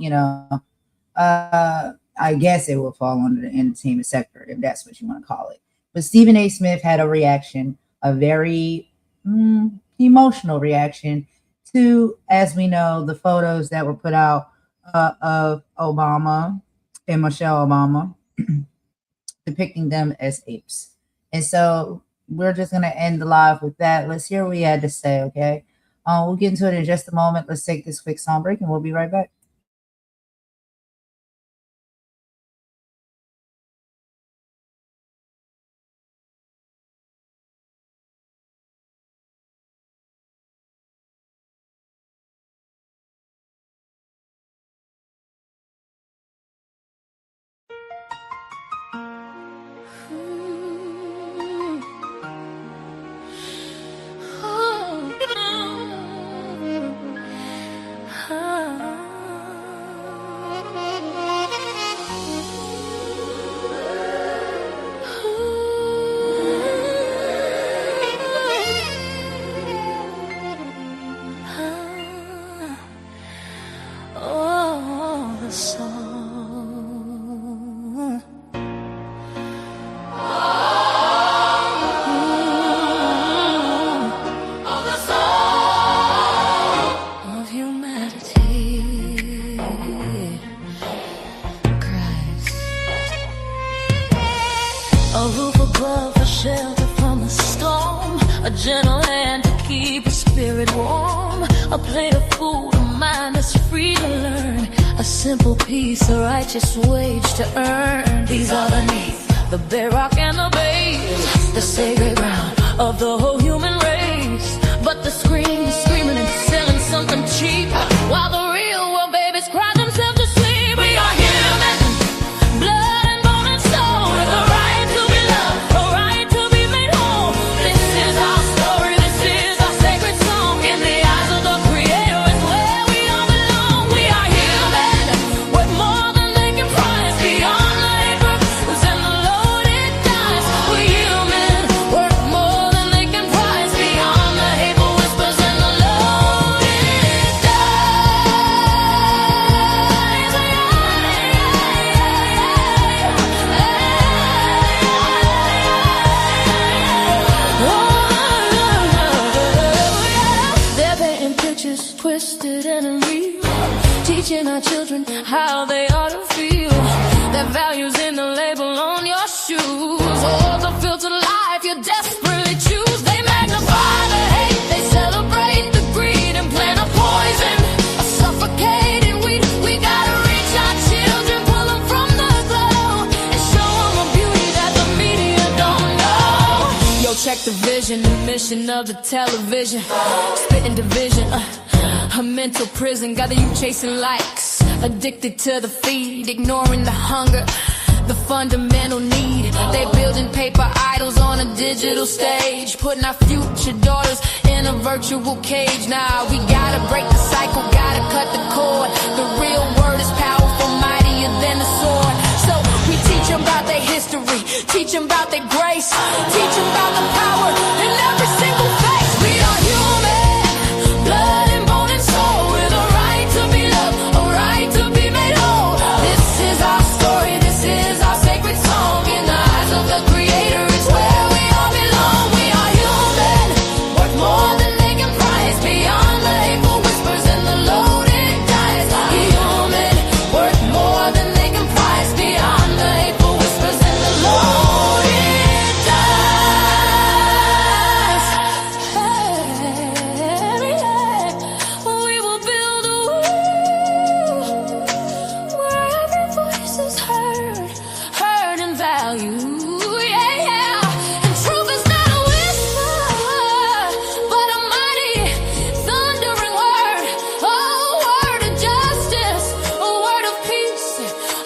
I guess it will fall under the entertainment sector, if that's what you want to call it. But Stephen A. Smith had a reaction, a very emotional reaction to, as we know, the photos that were put out of Obama and Michelle Obama, depicting them as apes. And so we're just going to end the live with that. Let's hear what he had to say, okay? We'll get into it in just a moment. Let's take this quick song break, and we'll be right back. Righteous wage to earn. These are the needs, the bedrock and the base, the sacred ground of the whole human race. But the screaming and selling something cheap, while the real world babies cry themselves to sleep. We are human, blood and bone and soul, with a right to be loved, a right to be made whole. This is our story, this is our sacred song. In the eyes of the Creator is where we all belong. We are human, with more beyond the hate roots and the loaded dice. We're human, worth more than they can prize. Beyond the hateful whispers and the loaded dice. They're painting pictures twisted and real, teaching our children how they ought to feel. Their values in the label on your shoes. Oh, the filtered life you're desperately vision, the mission of the television. Spitting division, a mental prison. Got the youth chasing likes, addicted to the feed, ignoring the hunger, the fundamental need. They building paper idols on a digital stage, putting our future daughters in a virtual cage. Now we gotta break the cycle, gotta cut the cord. The real word is powerful, mightier than the sword. So we teach them about their history, teach them about their grace, teach them about the power in every single face. We are human, blood and bone and soul, with a right to be loved, a right to be made whole. This is our story, this is our sacred song. In the eyes of the Creator, it's where we all belong. We are human, worth more than they can price, beyond the hateful whispers and the loaded dice. Human, worth more than they can price, beyond the hateful whispers and the loaded dice. We will build a world where every voice is heard and valued. And truth is not a whisper, but a mighty, thundering word. A word of justice, a word of peace,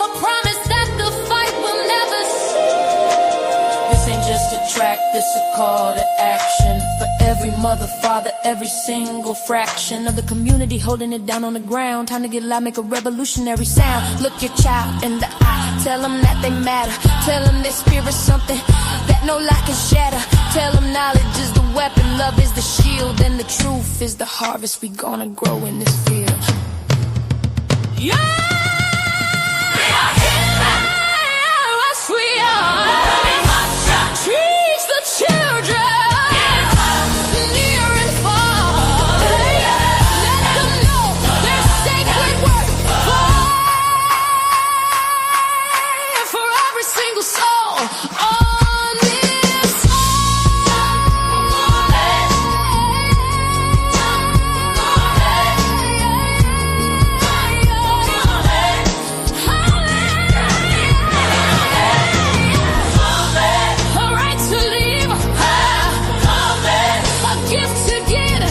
a promise that the fight will never cease. This ain't just a track, this a call to action. For every mother, father, every single fraction of the community holding it down on the ground. Time to get loud, make a revolutionary sound. Look your child in the eye, tell them that they matter. Tell them their spirit's something that no lie can shatter. Tell them knowledge is the weapon, love is the shield, and the truth is the harvest we gonna grow in this field. Yeah! Yes, we are. Teach the children near and far. Let them know their sacred work for every single soul on this a right to live, a gift to get it.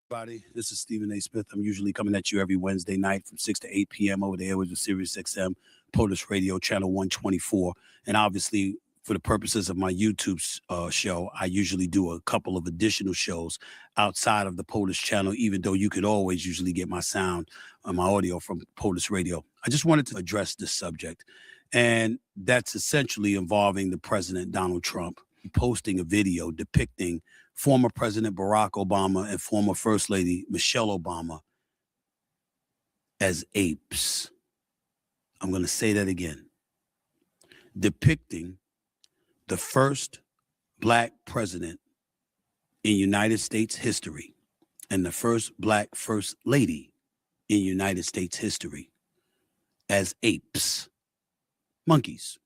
Everybody, this is Stephen A. Smith. I'm usually coming at you every Wednesday night from 6 to 8 p.m. over the airwaves of Sirius XM, POTUS Radio, channel 124. And obviously, for the purposes of my YouTube show, I usually do a couple of additional shows outside of the POTUS channel, even though you could always usually get my sound and my audio from POTUS Radio. I just wanted to address this subject, and that's essentially involving the President Donald Trump posting a video depicting former President Barack Obama and former First Lady Michelle Obama as apes. I'm going to say that again. Depicting the first Black president in United States history and the first Black First Lady in United States history as apes, monkeys.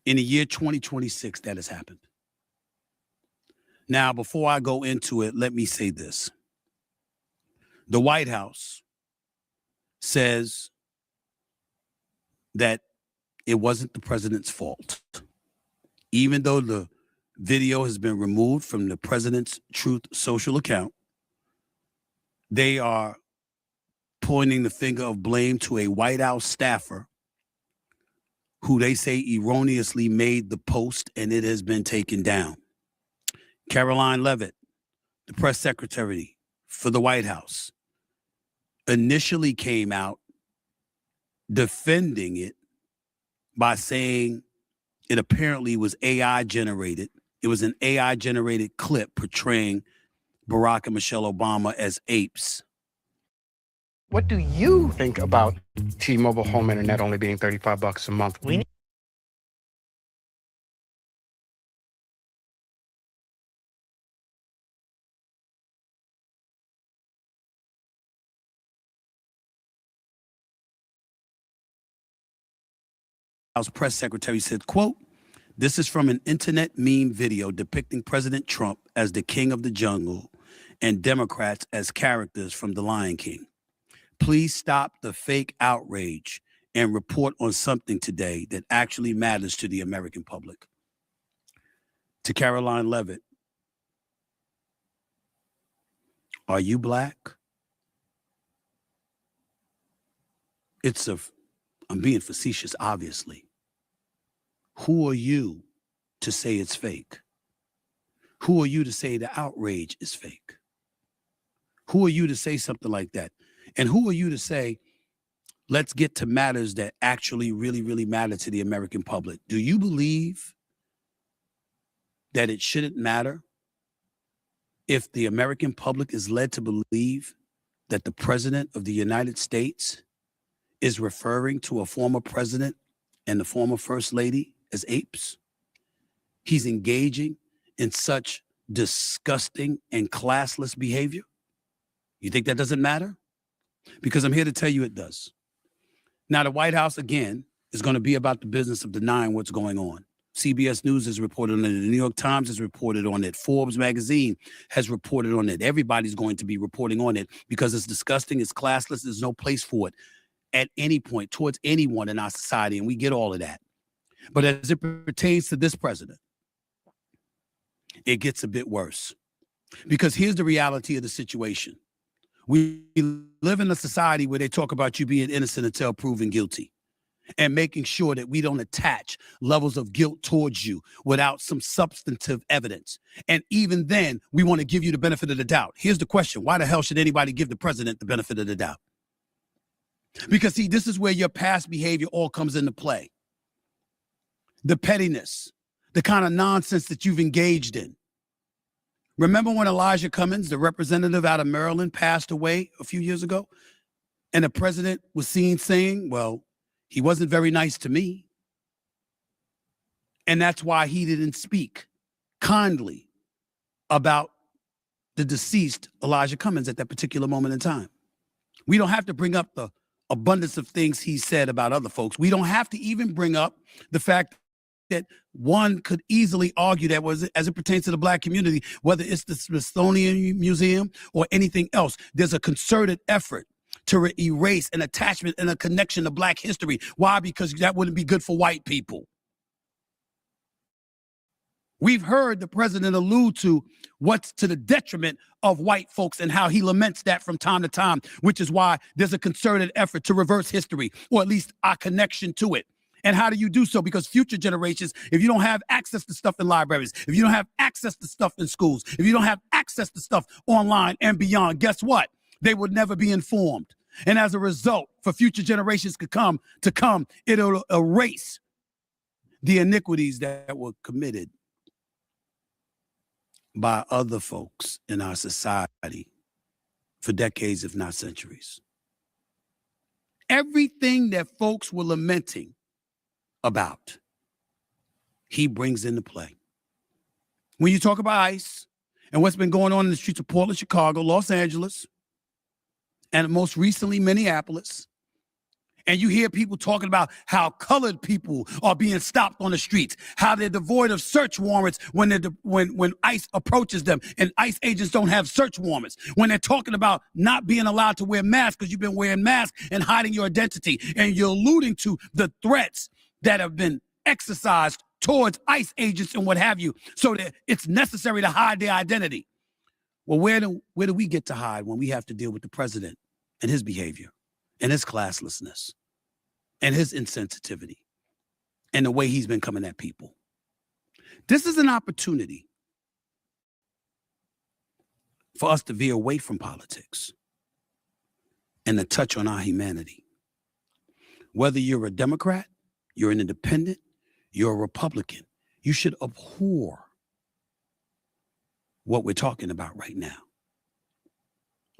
In the year 2026, that has happened. Now, before I go into it, let me say this. The White House says that it wasn't the president's fault. Even though the video has been removed from the president's Truth Social account, they are pointing the finger of blame to a White House staffer who they say erroneously made the post, and it has been taken down. Caroline Leavitt, the press secretary for the White House, initially came out defending it by saying it apparently was AI generated. It was an AI generated clip portraying Barack and Michelle Obama as apes. What do you think about T-Mobile Home Internet only being $35 a month? House press secretary said, quote, "This is from an internet meme video depicting President Trump as the king of the jungle and Democrats as characters from The Lion King. Please stop the fake outrage and report on something today that actually matters to the American public." To Caroline Levitt, are you black? I'm being facetious, obviously. Who are you to say it's fake? Who are you to say the outrage is fake? Who are you to say something like that? And who are you to say, let's get to matters that actually really, really matter to the American public? Do you believe that it shouldn't matter if the American public is led to believe that the President of the United States is referring to a former president and the former first lady as apes? He's engaging in such disgusting and classless behavior? You think that doesn't matter? Because I'm here to tell you it does. Now, the White House, again, is going to be about the business of denying what's going on. CBS News has reported on it. The New York Times has reported on it. Forbes magazine has reported on it. Everybody's going to be reporting on it because it's disgusting, it's classless, there's no place for it at any point towards anyone in our society, and we get all of that. But as it pertains to this president, it gets a bit worse. Because here's the reality of the situation. We live in a society where they talk about you being innocent until proven guilty, and making sure that we don't attach levels of guilt towards you without some substantive evidence. And even then, we want to give you the benefit of the doubt. Here's the question. Why the hell should anybody give the president the benefit of the doubt? Because, see, this is where your past behavior all comes into play. The pettiness, the kind of nonsense that you've engaged in. Remember when Elijah Cummings, the representative out of Maryland, passed away a few years ago? And the president was seen saying, well, he wasn't very nice to me. And that's why he didn't speak kindly about the deceased Elijah Cummings at that particular moment in time. We don't have to bring up the abundance of things he said about other folks. We don't have to even bring up the fact that one could easily argue that was as it pertains to the black community, whether it's the Smithsonian Museum or anything else, there's a concerted effort to erase an attachment and a connection to black history. Why? Because that wouldn't be good for white people. We've heard the president allude to what's to the detriment of white folks and how he laments that from time to time, which is why there's a concerted effort to reverse history, or at least our connection to it. And how do you do so? Because future generations, if you don't have access to stuff in libraries, if you don't have access to stuff in schools, if you don't have access to stuff online and beyond, guess what? They would never be informed. And as a result, for future generations to come, it'll erase the iniquities that were committed by other folks in our society for decades, if not centuries. Everything that folks were lamenting about, he brings into play. When you talk about ICE and what's been going on in the streets of Portland, Chicago, Los Angeles, and most recently Minneapolis, and you hear people talking about how colored people are being stopped on the streets, how they're devoid of search warrants when ICE approaches them, and ICE agents don't have search warrants, when they're talking about not being allowed to wear masks because you've been wearing masks and hiding your identity, and you're alluding to the threats that have been exercised towards ICE agents and what have you, so that it's necessary to hide their identity. Well, where do we get to hide when we have to deal with the president and his behavior and his classlessness and his insensitivity and the way he's been coming at people? This is an opportunity for us to veer away from politics and to touch on our humanity. Whether you're a Democrat, you're an independent, you're a Republican, you should abhor what we're talking about right now.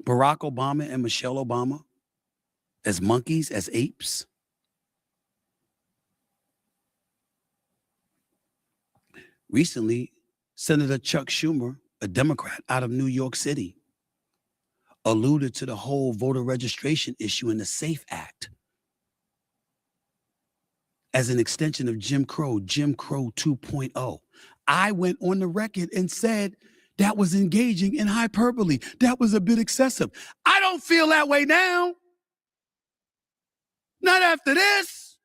Barack Obama and Michelle Obama as monkeys, as apes. Recently, Senator Chuck Schumer, a Democrat out of New York City, alluded to the whole voter registration issue in the SAFE Act as an extension of Jim Crow 2.0. I went on the record and said that was engaging in hyperbole. That was a bit excessive. I don't feel that way now. Not after this.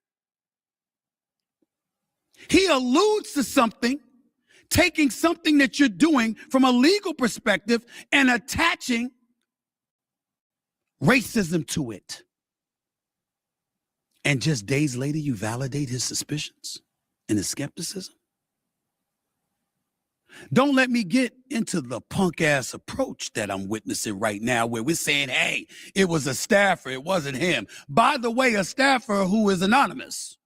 He alludes to something, taking something that you're doing from a legal perspective and attaching racism to it. And just days later, you validate his suspicions and his skepticism. Don't let me get into the punk ass approach that I'm witnessing right now, where we're saying, hey, it was a staffer, it wasn't him. By the way, a staffer who is anonymous.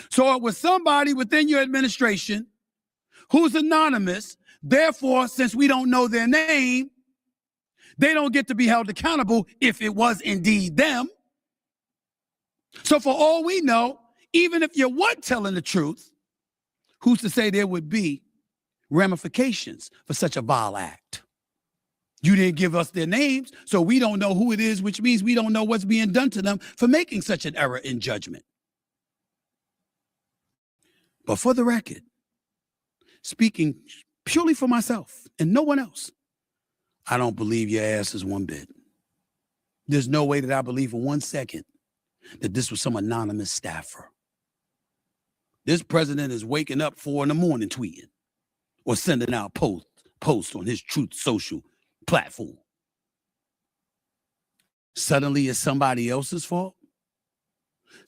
So it was somebody within your administration who's anonymous. Therefore, since we don't know their name, they don't get to be held accountable if it was indeed them. So for all we know, even if you weren't telling the truth, who's to say there would be ramifications for such a vile act? You didn't give us their names, so we don't know who it is, which means we don't know what's being done to them for making such an error in judgment. But for the record, speaking purely for myself and no one else, I don't believe your ass is one bit. There's no way that I believe for 1 second that this was some anonymous staffer. This president is waking up 4 in the morning tweeting or sending out posts on his Truth Social platform. Suddenly it's somebody else's fault.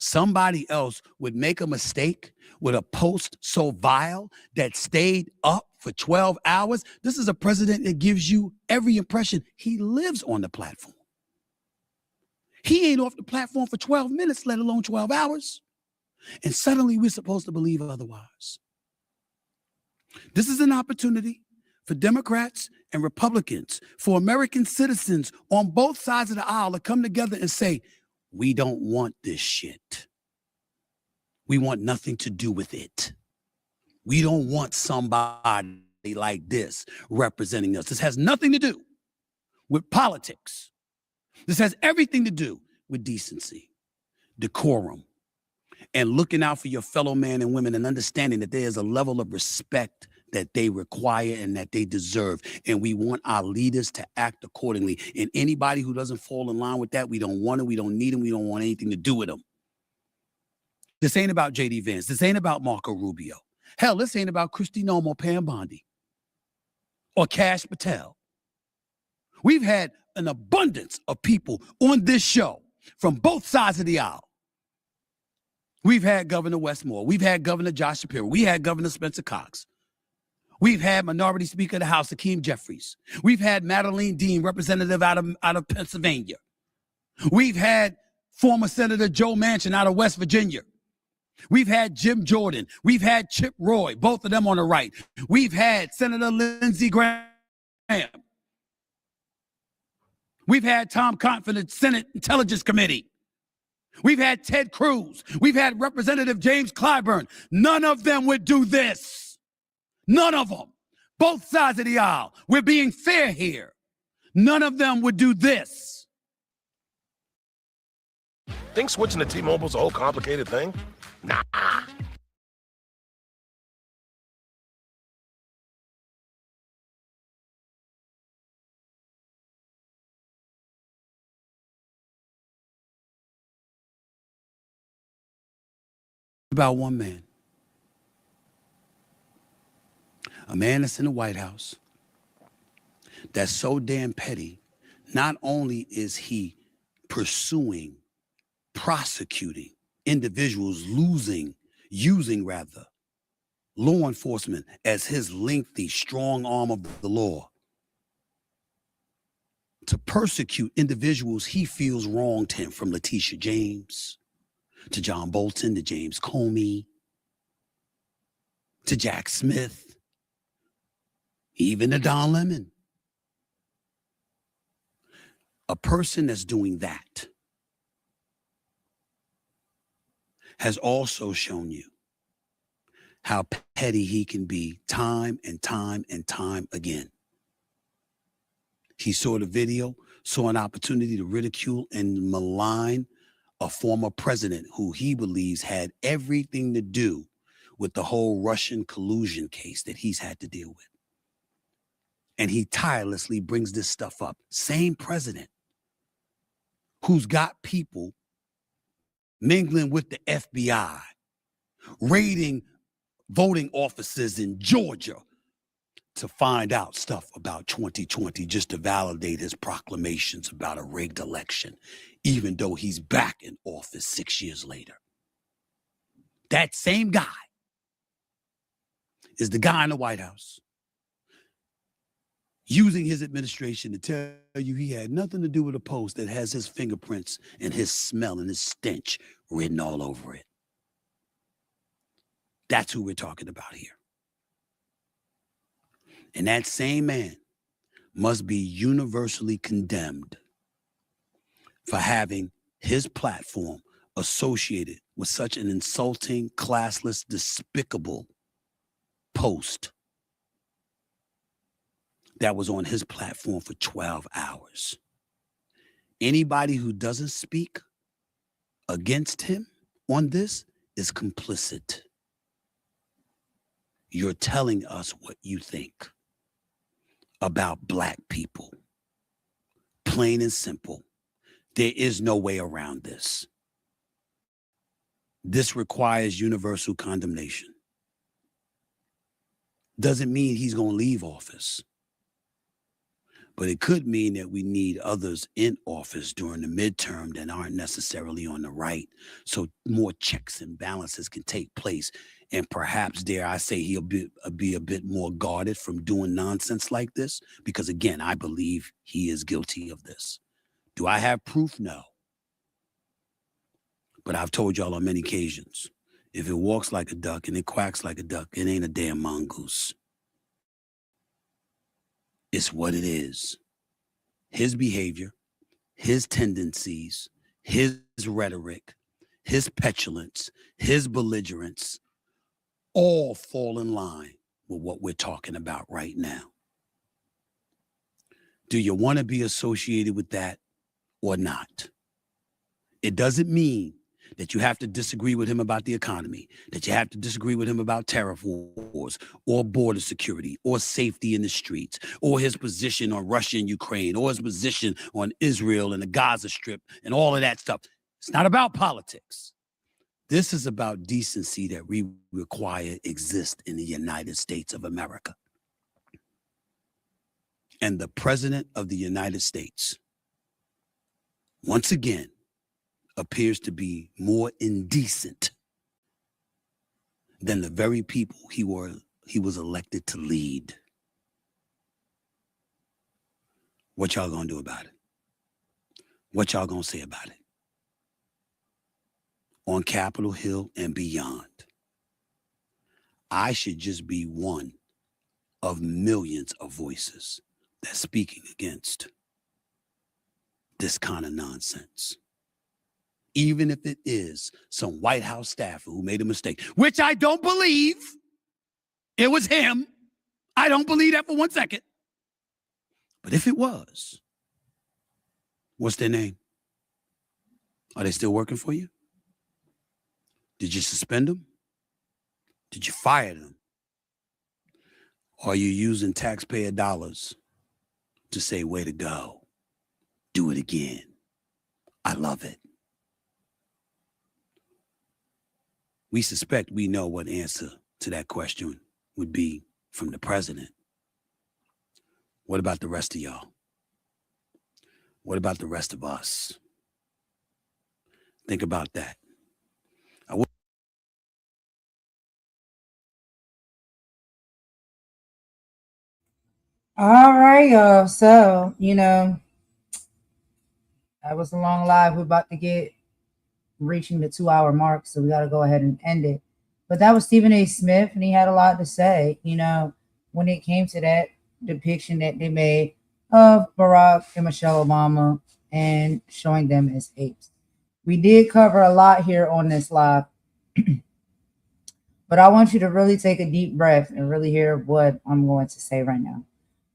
Somebody else would make a mistake with a post so vile that stayed up for 12 hours. This is a president that gives you every impression he lives on the platform. He ain't off the platform for 12 minutes, let alone 12 hours. And suddenly we're supposed to believe otherwise. This is an opportunity for Democrats and Republicans, for American citizens on both sides of the aisle to come together and say, we don't want this shit. We want nothing to do with it. We don't want somebody like this representing us. This has nothing to do with politics. This has everything to do with decency, decorum, and looking out for your fellow men and women and understanding that there is a level of respect that they require and that they deserve. And we want our leaders to act accordingly. And anybody who doesn't fall in line with that, we don't want them, we don't need them, we don't want anything to do with them. This ain't about J.D. Vance. This ain't about Marco Rubio. Hell, this ain't about Kristi Noem or Pam Bondi or Kash Patel. We've had an abundance of people on this show from both sides of the aisle. We've had Governor Westmore. We've had Governor Josh Shapiro. We had Governor Spencer Cox. We've had Minority Speaker of the House, Hakeem Jeffries. We've had Madeleine Dean, representative out of Pennsylvania. We've had former Senator Joe Manchin out of West Virginia. We've had Jim Jordan. We've had Chip Roy, both of them on the right. We've had Senator Lindsey Graham. We've had Tom Cotton for the Senate Intelligence Committee. We've had Ted Cruz. We've had Representative James Clyburn. None of them would do this. None of them. Both sides of the aisle. We're being fair here. None of them would do this. Think switching to T-Mobile's a whole complicated thing? Nah. About one man. A man that's in the White House that's so damn petty. Not only is he pursuing, prosecuting individuals, using law enforcement as his lengthy, strong arm of the law to persecute individuals he feels wronged him, from Letitia James to John Bolton, to James Comey, to Jack Smith, even to Don Lemon. A person that's doing that has also shown you how petty he can be time and time and time again. He saw the video, saw an opportunity to ridicule and malign a former president who he believes had everything to do with the whole Russian collusion case that he's had to deal with. And he tirelessly brings this stuff up. Same president who's got people mingling with the FBI, raiding voting offices in Georgia to find out stuff about 2020 just to validate his proclamations about a rigged election, even though he's back in office 6 years later. That same guy is the guy in the White House using his administration to tell you he had nothing to do with a post that has his fingerprints and his smell and his stench written all over it. That's who we're talking about here. And that same man must be universally condemned for having his platform associated with such an insulting, classless, despicable post that was on his platform for 12 hours. Anybody who doesn't speak against him on this is complicit. You're telling us what you think about Black people. Plain and simple. There is no way around this. This requires universal condemnation. Doesn't mean he's going to leave office. But it could mean that we need others in office during the midterm that aren't necessarily on the right. So more checks and balances can take place. And perhaps, dare I say, he'll be a bit more guarded from doing nonsense like this. Because again, I believe he is guilty of this. Do I have proof? No. But I've told y'all on many occasions, if it walks like a duck and it quacks like a duck, it ain't a damn mongoose. It's what it is. His behavior, his tendencies, his rhetoric, his petulance, his belligerence, all fall in line with what we're talking about right now. Do you want to be associated with that or not? It doesn't mean that you have to disagree with him about the economy, that you have to disagree with him about tariff wars or border security or safety in the streets or his position on Russia and Ukraine or his position on Israel and the Gaza Strip and all of that stuff. It's not about politics. This is about decency that we require exist in the United States of America. And the President of the United States, once again, appears to be more indecent than the very people he was elected to lead. What y'all gonna do about it? What y'all gonna say about it? On Capitol Hill and beyond. I should just be one of millions of voices that's speaking against this kind of nonsense. Even if it is some White House staffer who made a mistake, which I don't believe it was him. I don't believe that for 1 second. But if it was, what's their name? Are they still working for you? Did you suspend them? Did you fire them? Or are you using taxpayer dollars to say, way to go? Do it again. I love it. We suspect we know what answer to that question would be from the president. What about the rest of y'all? What about the rest of us? Think about that. All right, y'all. So, that was a long live. We're about to get reaching the 2-hour mark, so we got to go ahead and end it. But that was Stephen A. Smith, and he had a lot to say, when it came to that depiction that they made of Barack and Michelle Obama and showing them as apes. We did cover a lot here on this live, but I want you to really take a deep breath and really hear what I'm going to say right now.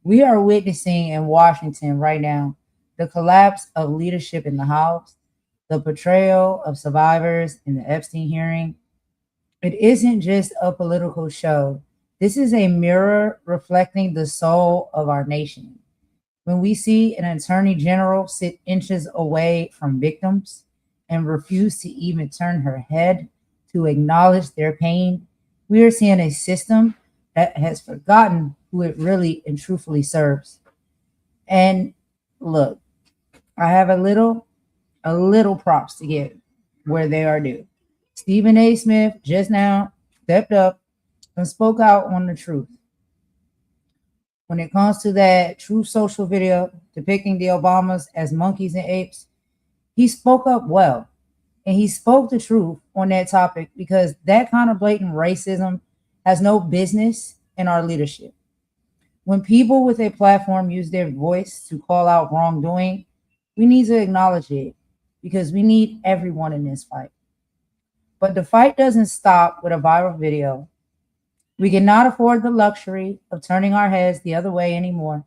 We are witnessing in Washington right now the collapse of leadership in the House, the portrayal of survivors in the Epstein hearing. It isn't just a political show. This is a mirror reflecting the soul of our nation. When we see an attorney general sit inches away from victims and refuse to even turn her head to acknowledge their pain, we are seeing a system that has forgotten who it really and truthfully serves. And look, I have a little props to give where they are due. Stephen A. Smith just now stepped up and spoke out on the truth. When it comes to that Truth Social video depicting the Obamas as monkeys and apes, he spoke up well. And he spoke the truth on that topic because that kind of blatant racism has no business in our leadership. When people with a platform use their voice to call out wrongdoing, we need to acknowledge it because we need everyone in this fight. But the fight doesn't stop with a viral video. We cannot afford the luxury of turning our heads the other way anymore.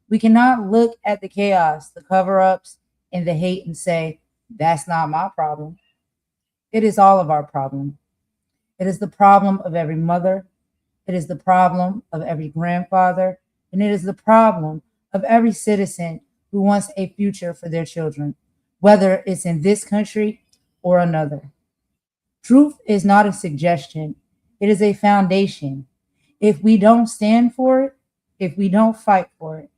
We cannot look at the chaos, the cover-ups, and the hate and say, that's not my problem. It is all of our problem. It is the problem of every mother. It is the problem of every grandfather. And it is the problem of every citizen who wants a future for their children, whether it's in this country or another. Truth is not a suggestion. It is a foundation. If we don't stand for it, if we don't fight for it,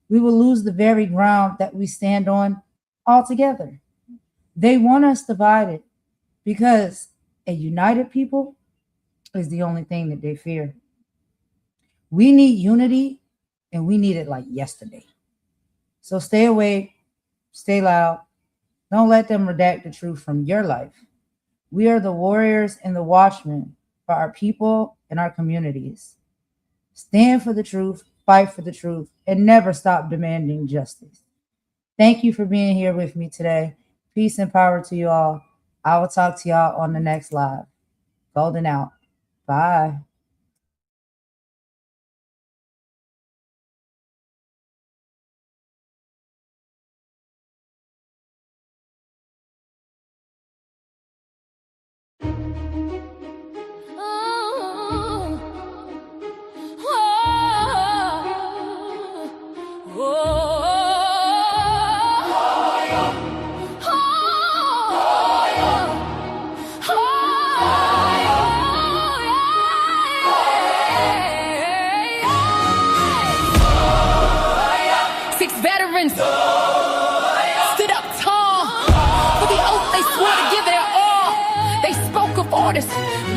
we will lose the very ground that we stand on altogether. They want us divided because a united people is the only thing that they fear. We need unity, and we need it like yesterday. So stay awake, stay loud. Don't let them redact the truth from your life. We are the warriors and the watchmen for our people and our communities. Stand for the truth, fight for the truth, and never stop demanding justice. Thank you for being here with me today. Peace and power to you all. I will talk to y'all on the next live. Golden out. Bye.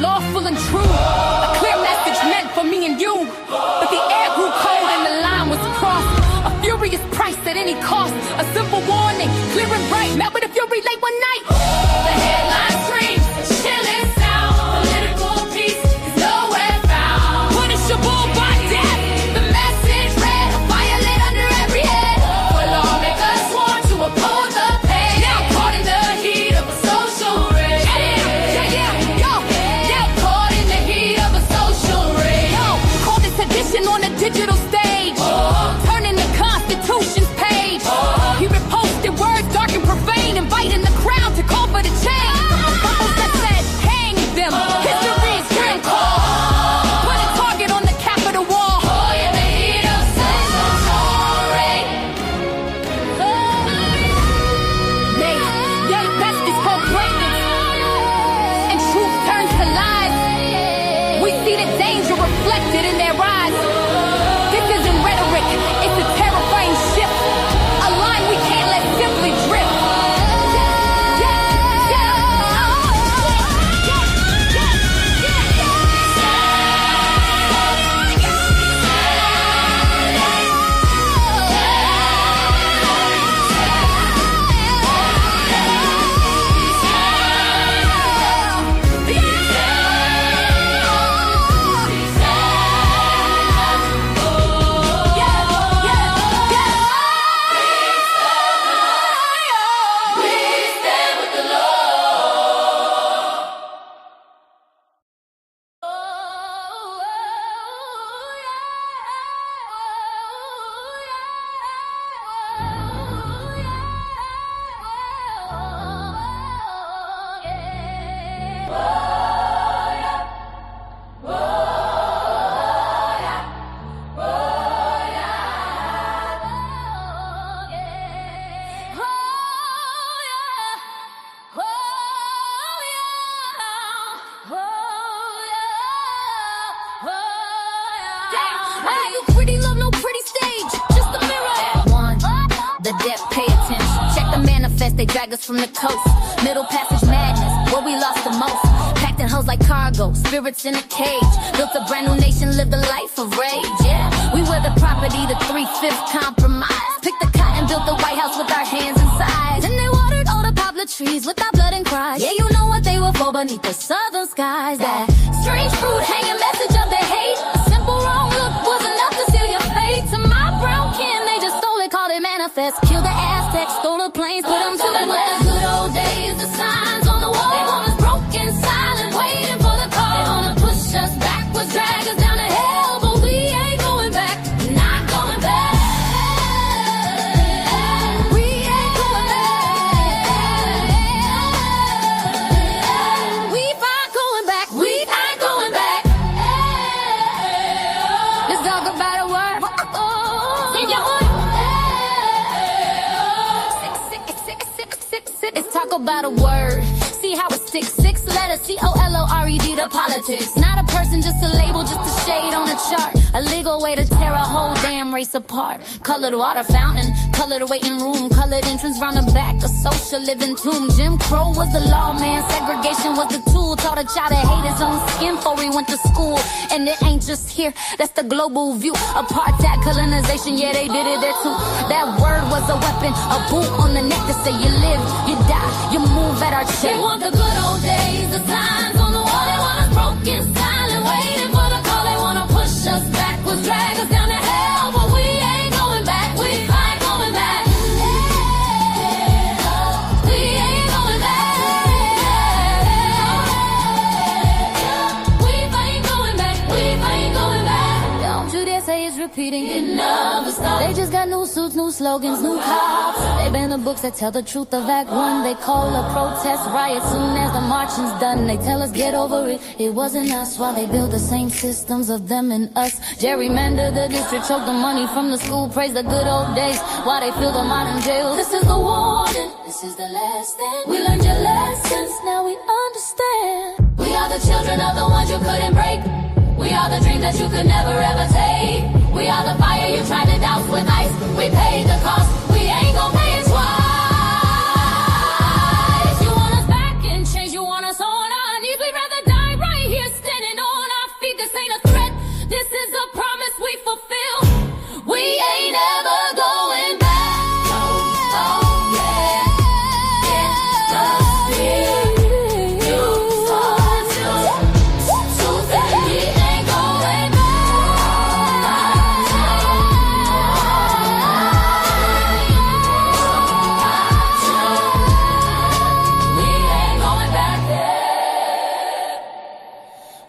Lawful and true, a clear message meant for me and you. But the air grew cold and the line was crossed. A furious price at any cost. A simple warning, clear and bright, met with a fury late one night. The headline screams, a chilling sound. Political peace is nowhere found. Punishable by death. The message read, a violet under every head. For lawmakers sworn to oppose the pay. Now caught in the heat of a social rage. On a digital stage, turning the Constitution's page. He reposted words dark and profane, inviting the crowd to call for the change. Bubbles that said, hang them, history's grim call. Put a target on the Capitol wall. In the heat of best is proclaiming, and truth turns to lies. We see the danger reflected in their eyes. This is Hey, you pretty love, no pretty stage, just a mirror. One, the deaf pay attention. Check the manifest, they drag us from the coast. Middle passage madness, where we lost the most. Packed in hoes like cargo, spirits in a cage. Built a brand new nation, lived a life of rage. Yeah, we were the property, the 3/5 compromise. Picked the cotton, built the White House with our hands inside. And they watered all the poplar trees with our blood and cries. Yeah, you know what they were for beneath the southern skies. That strange fruit hanging message of their hate. A simple wrong look was enough to seal your fate. To my brown kin, they just stole it, called it manifest. Killed the Aztecs, stole the planes, put them to the west. The good old days, the signs on the wall. They want us broken, silent, waiting for the call. They wanna push us backwards, drag us down to hell, but we ain't going back, not going back. We ain't going back. We ain't going back. We ain't going back. Let's talk about a word. Say your word. Let's talk about a word. See how it sticks. 6 letters, COLORED to politics. Not a person, just a label, just a shade on a chart. A legal way to tear a whole damn race apart. Colored water fountain, colored waiting room, colored entrance round the back, a social living tomb. Jim Crow was the law, man. Segregation was the tool. Taught a child to hate his own skin before he went to school. And it ain't just here, that's the global view. Apartheid, colonization, yeah, they did it there too. That word was a weapon, a boot on the neck to say you live, you die, you move at our check. They want the good old days, the signs on the wall. They want us broken, silent, waiting for the call. They wanna push us backwards, drag us down to hell, but we ain't going back. We ain't going back. We ain't going back. We ain't going back. We ain't going back. Don't you dare say it's repeating. It never stops. They just got new suits, new slogans, new cops. They ban the books that tell the truth of Act 1. They call a protest riot soon as the marching's done. They tell us get over it, it wasn't us. While they build the same systems of them and us. Gerrymander the district, choke the money from the school. Praise the good old days while they fill the modern jails. This is the warning, this is the last thing. We learned your lessons, now we understand. We are the children of the ones you couldn't break. We are the dreams that you could never ever take. We are the fire you tried to douse with ice. We paid the cost, we ain't gon' pay it twice. You want us back in chains, you want us on our knees. We'd rather die right here standing on our feet. This ain't a threat, this is a promise we fulfill. We ain't ever going back.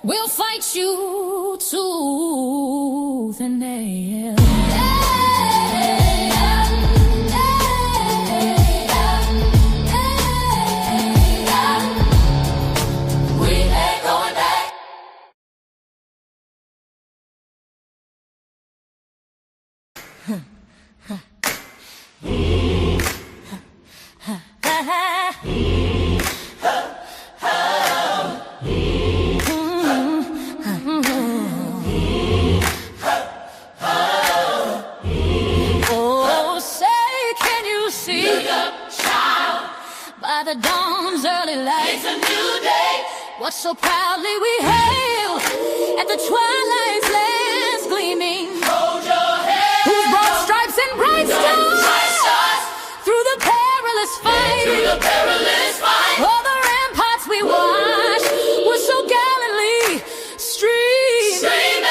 We'll fight you tooth and nail. We ain't going back. Oh, say, can you see? By the dawn's early light, it's a new day. What so proudly we hail at the twilight's last gleaming. Hold your head. Whose broad stripes and bright stars through the perilous fight. Through the perilous fight. All the ramparts we watched were so gallantly streaming.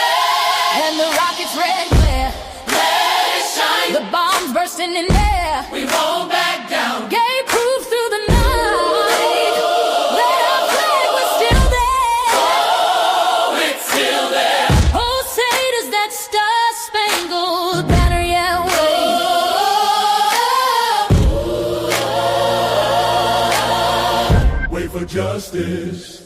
And the rockets' red glare, let it shine. The bombs bursting in air, we won't back down. Gave proof through the night that our flag was still there. Oh, it's still there. Oh, say does that star-spangled banner yet wave? Wait for justice.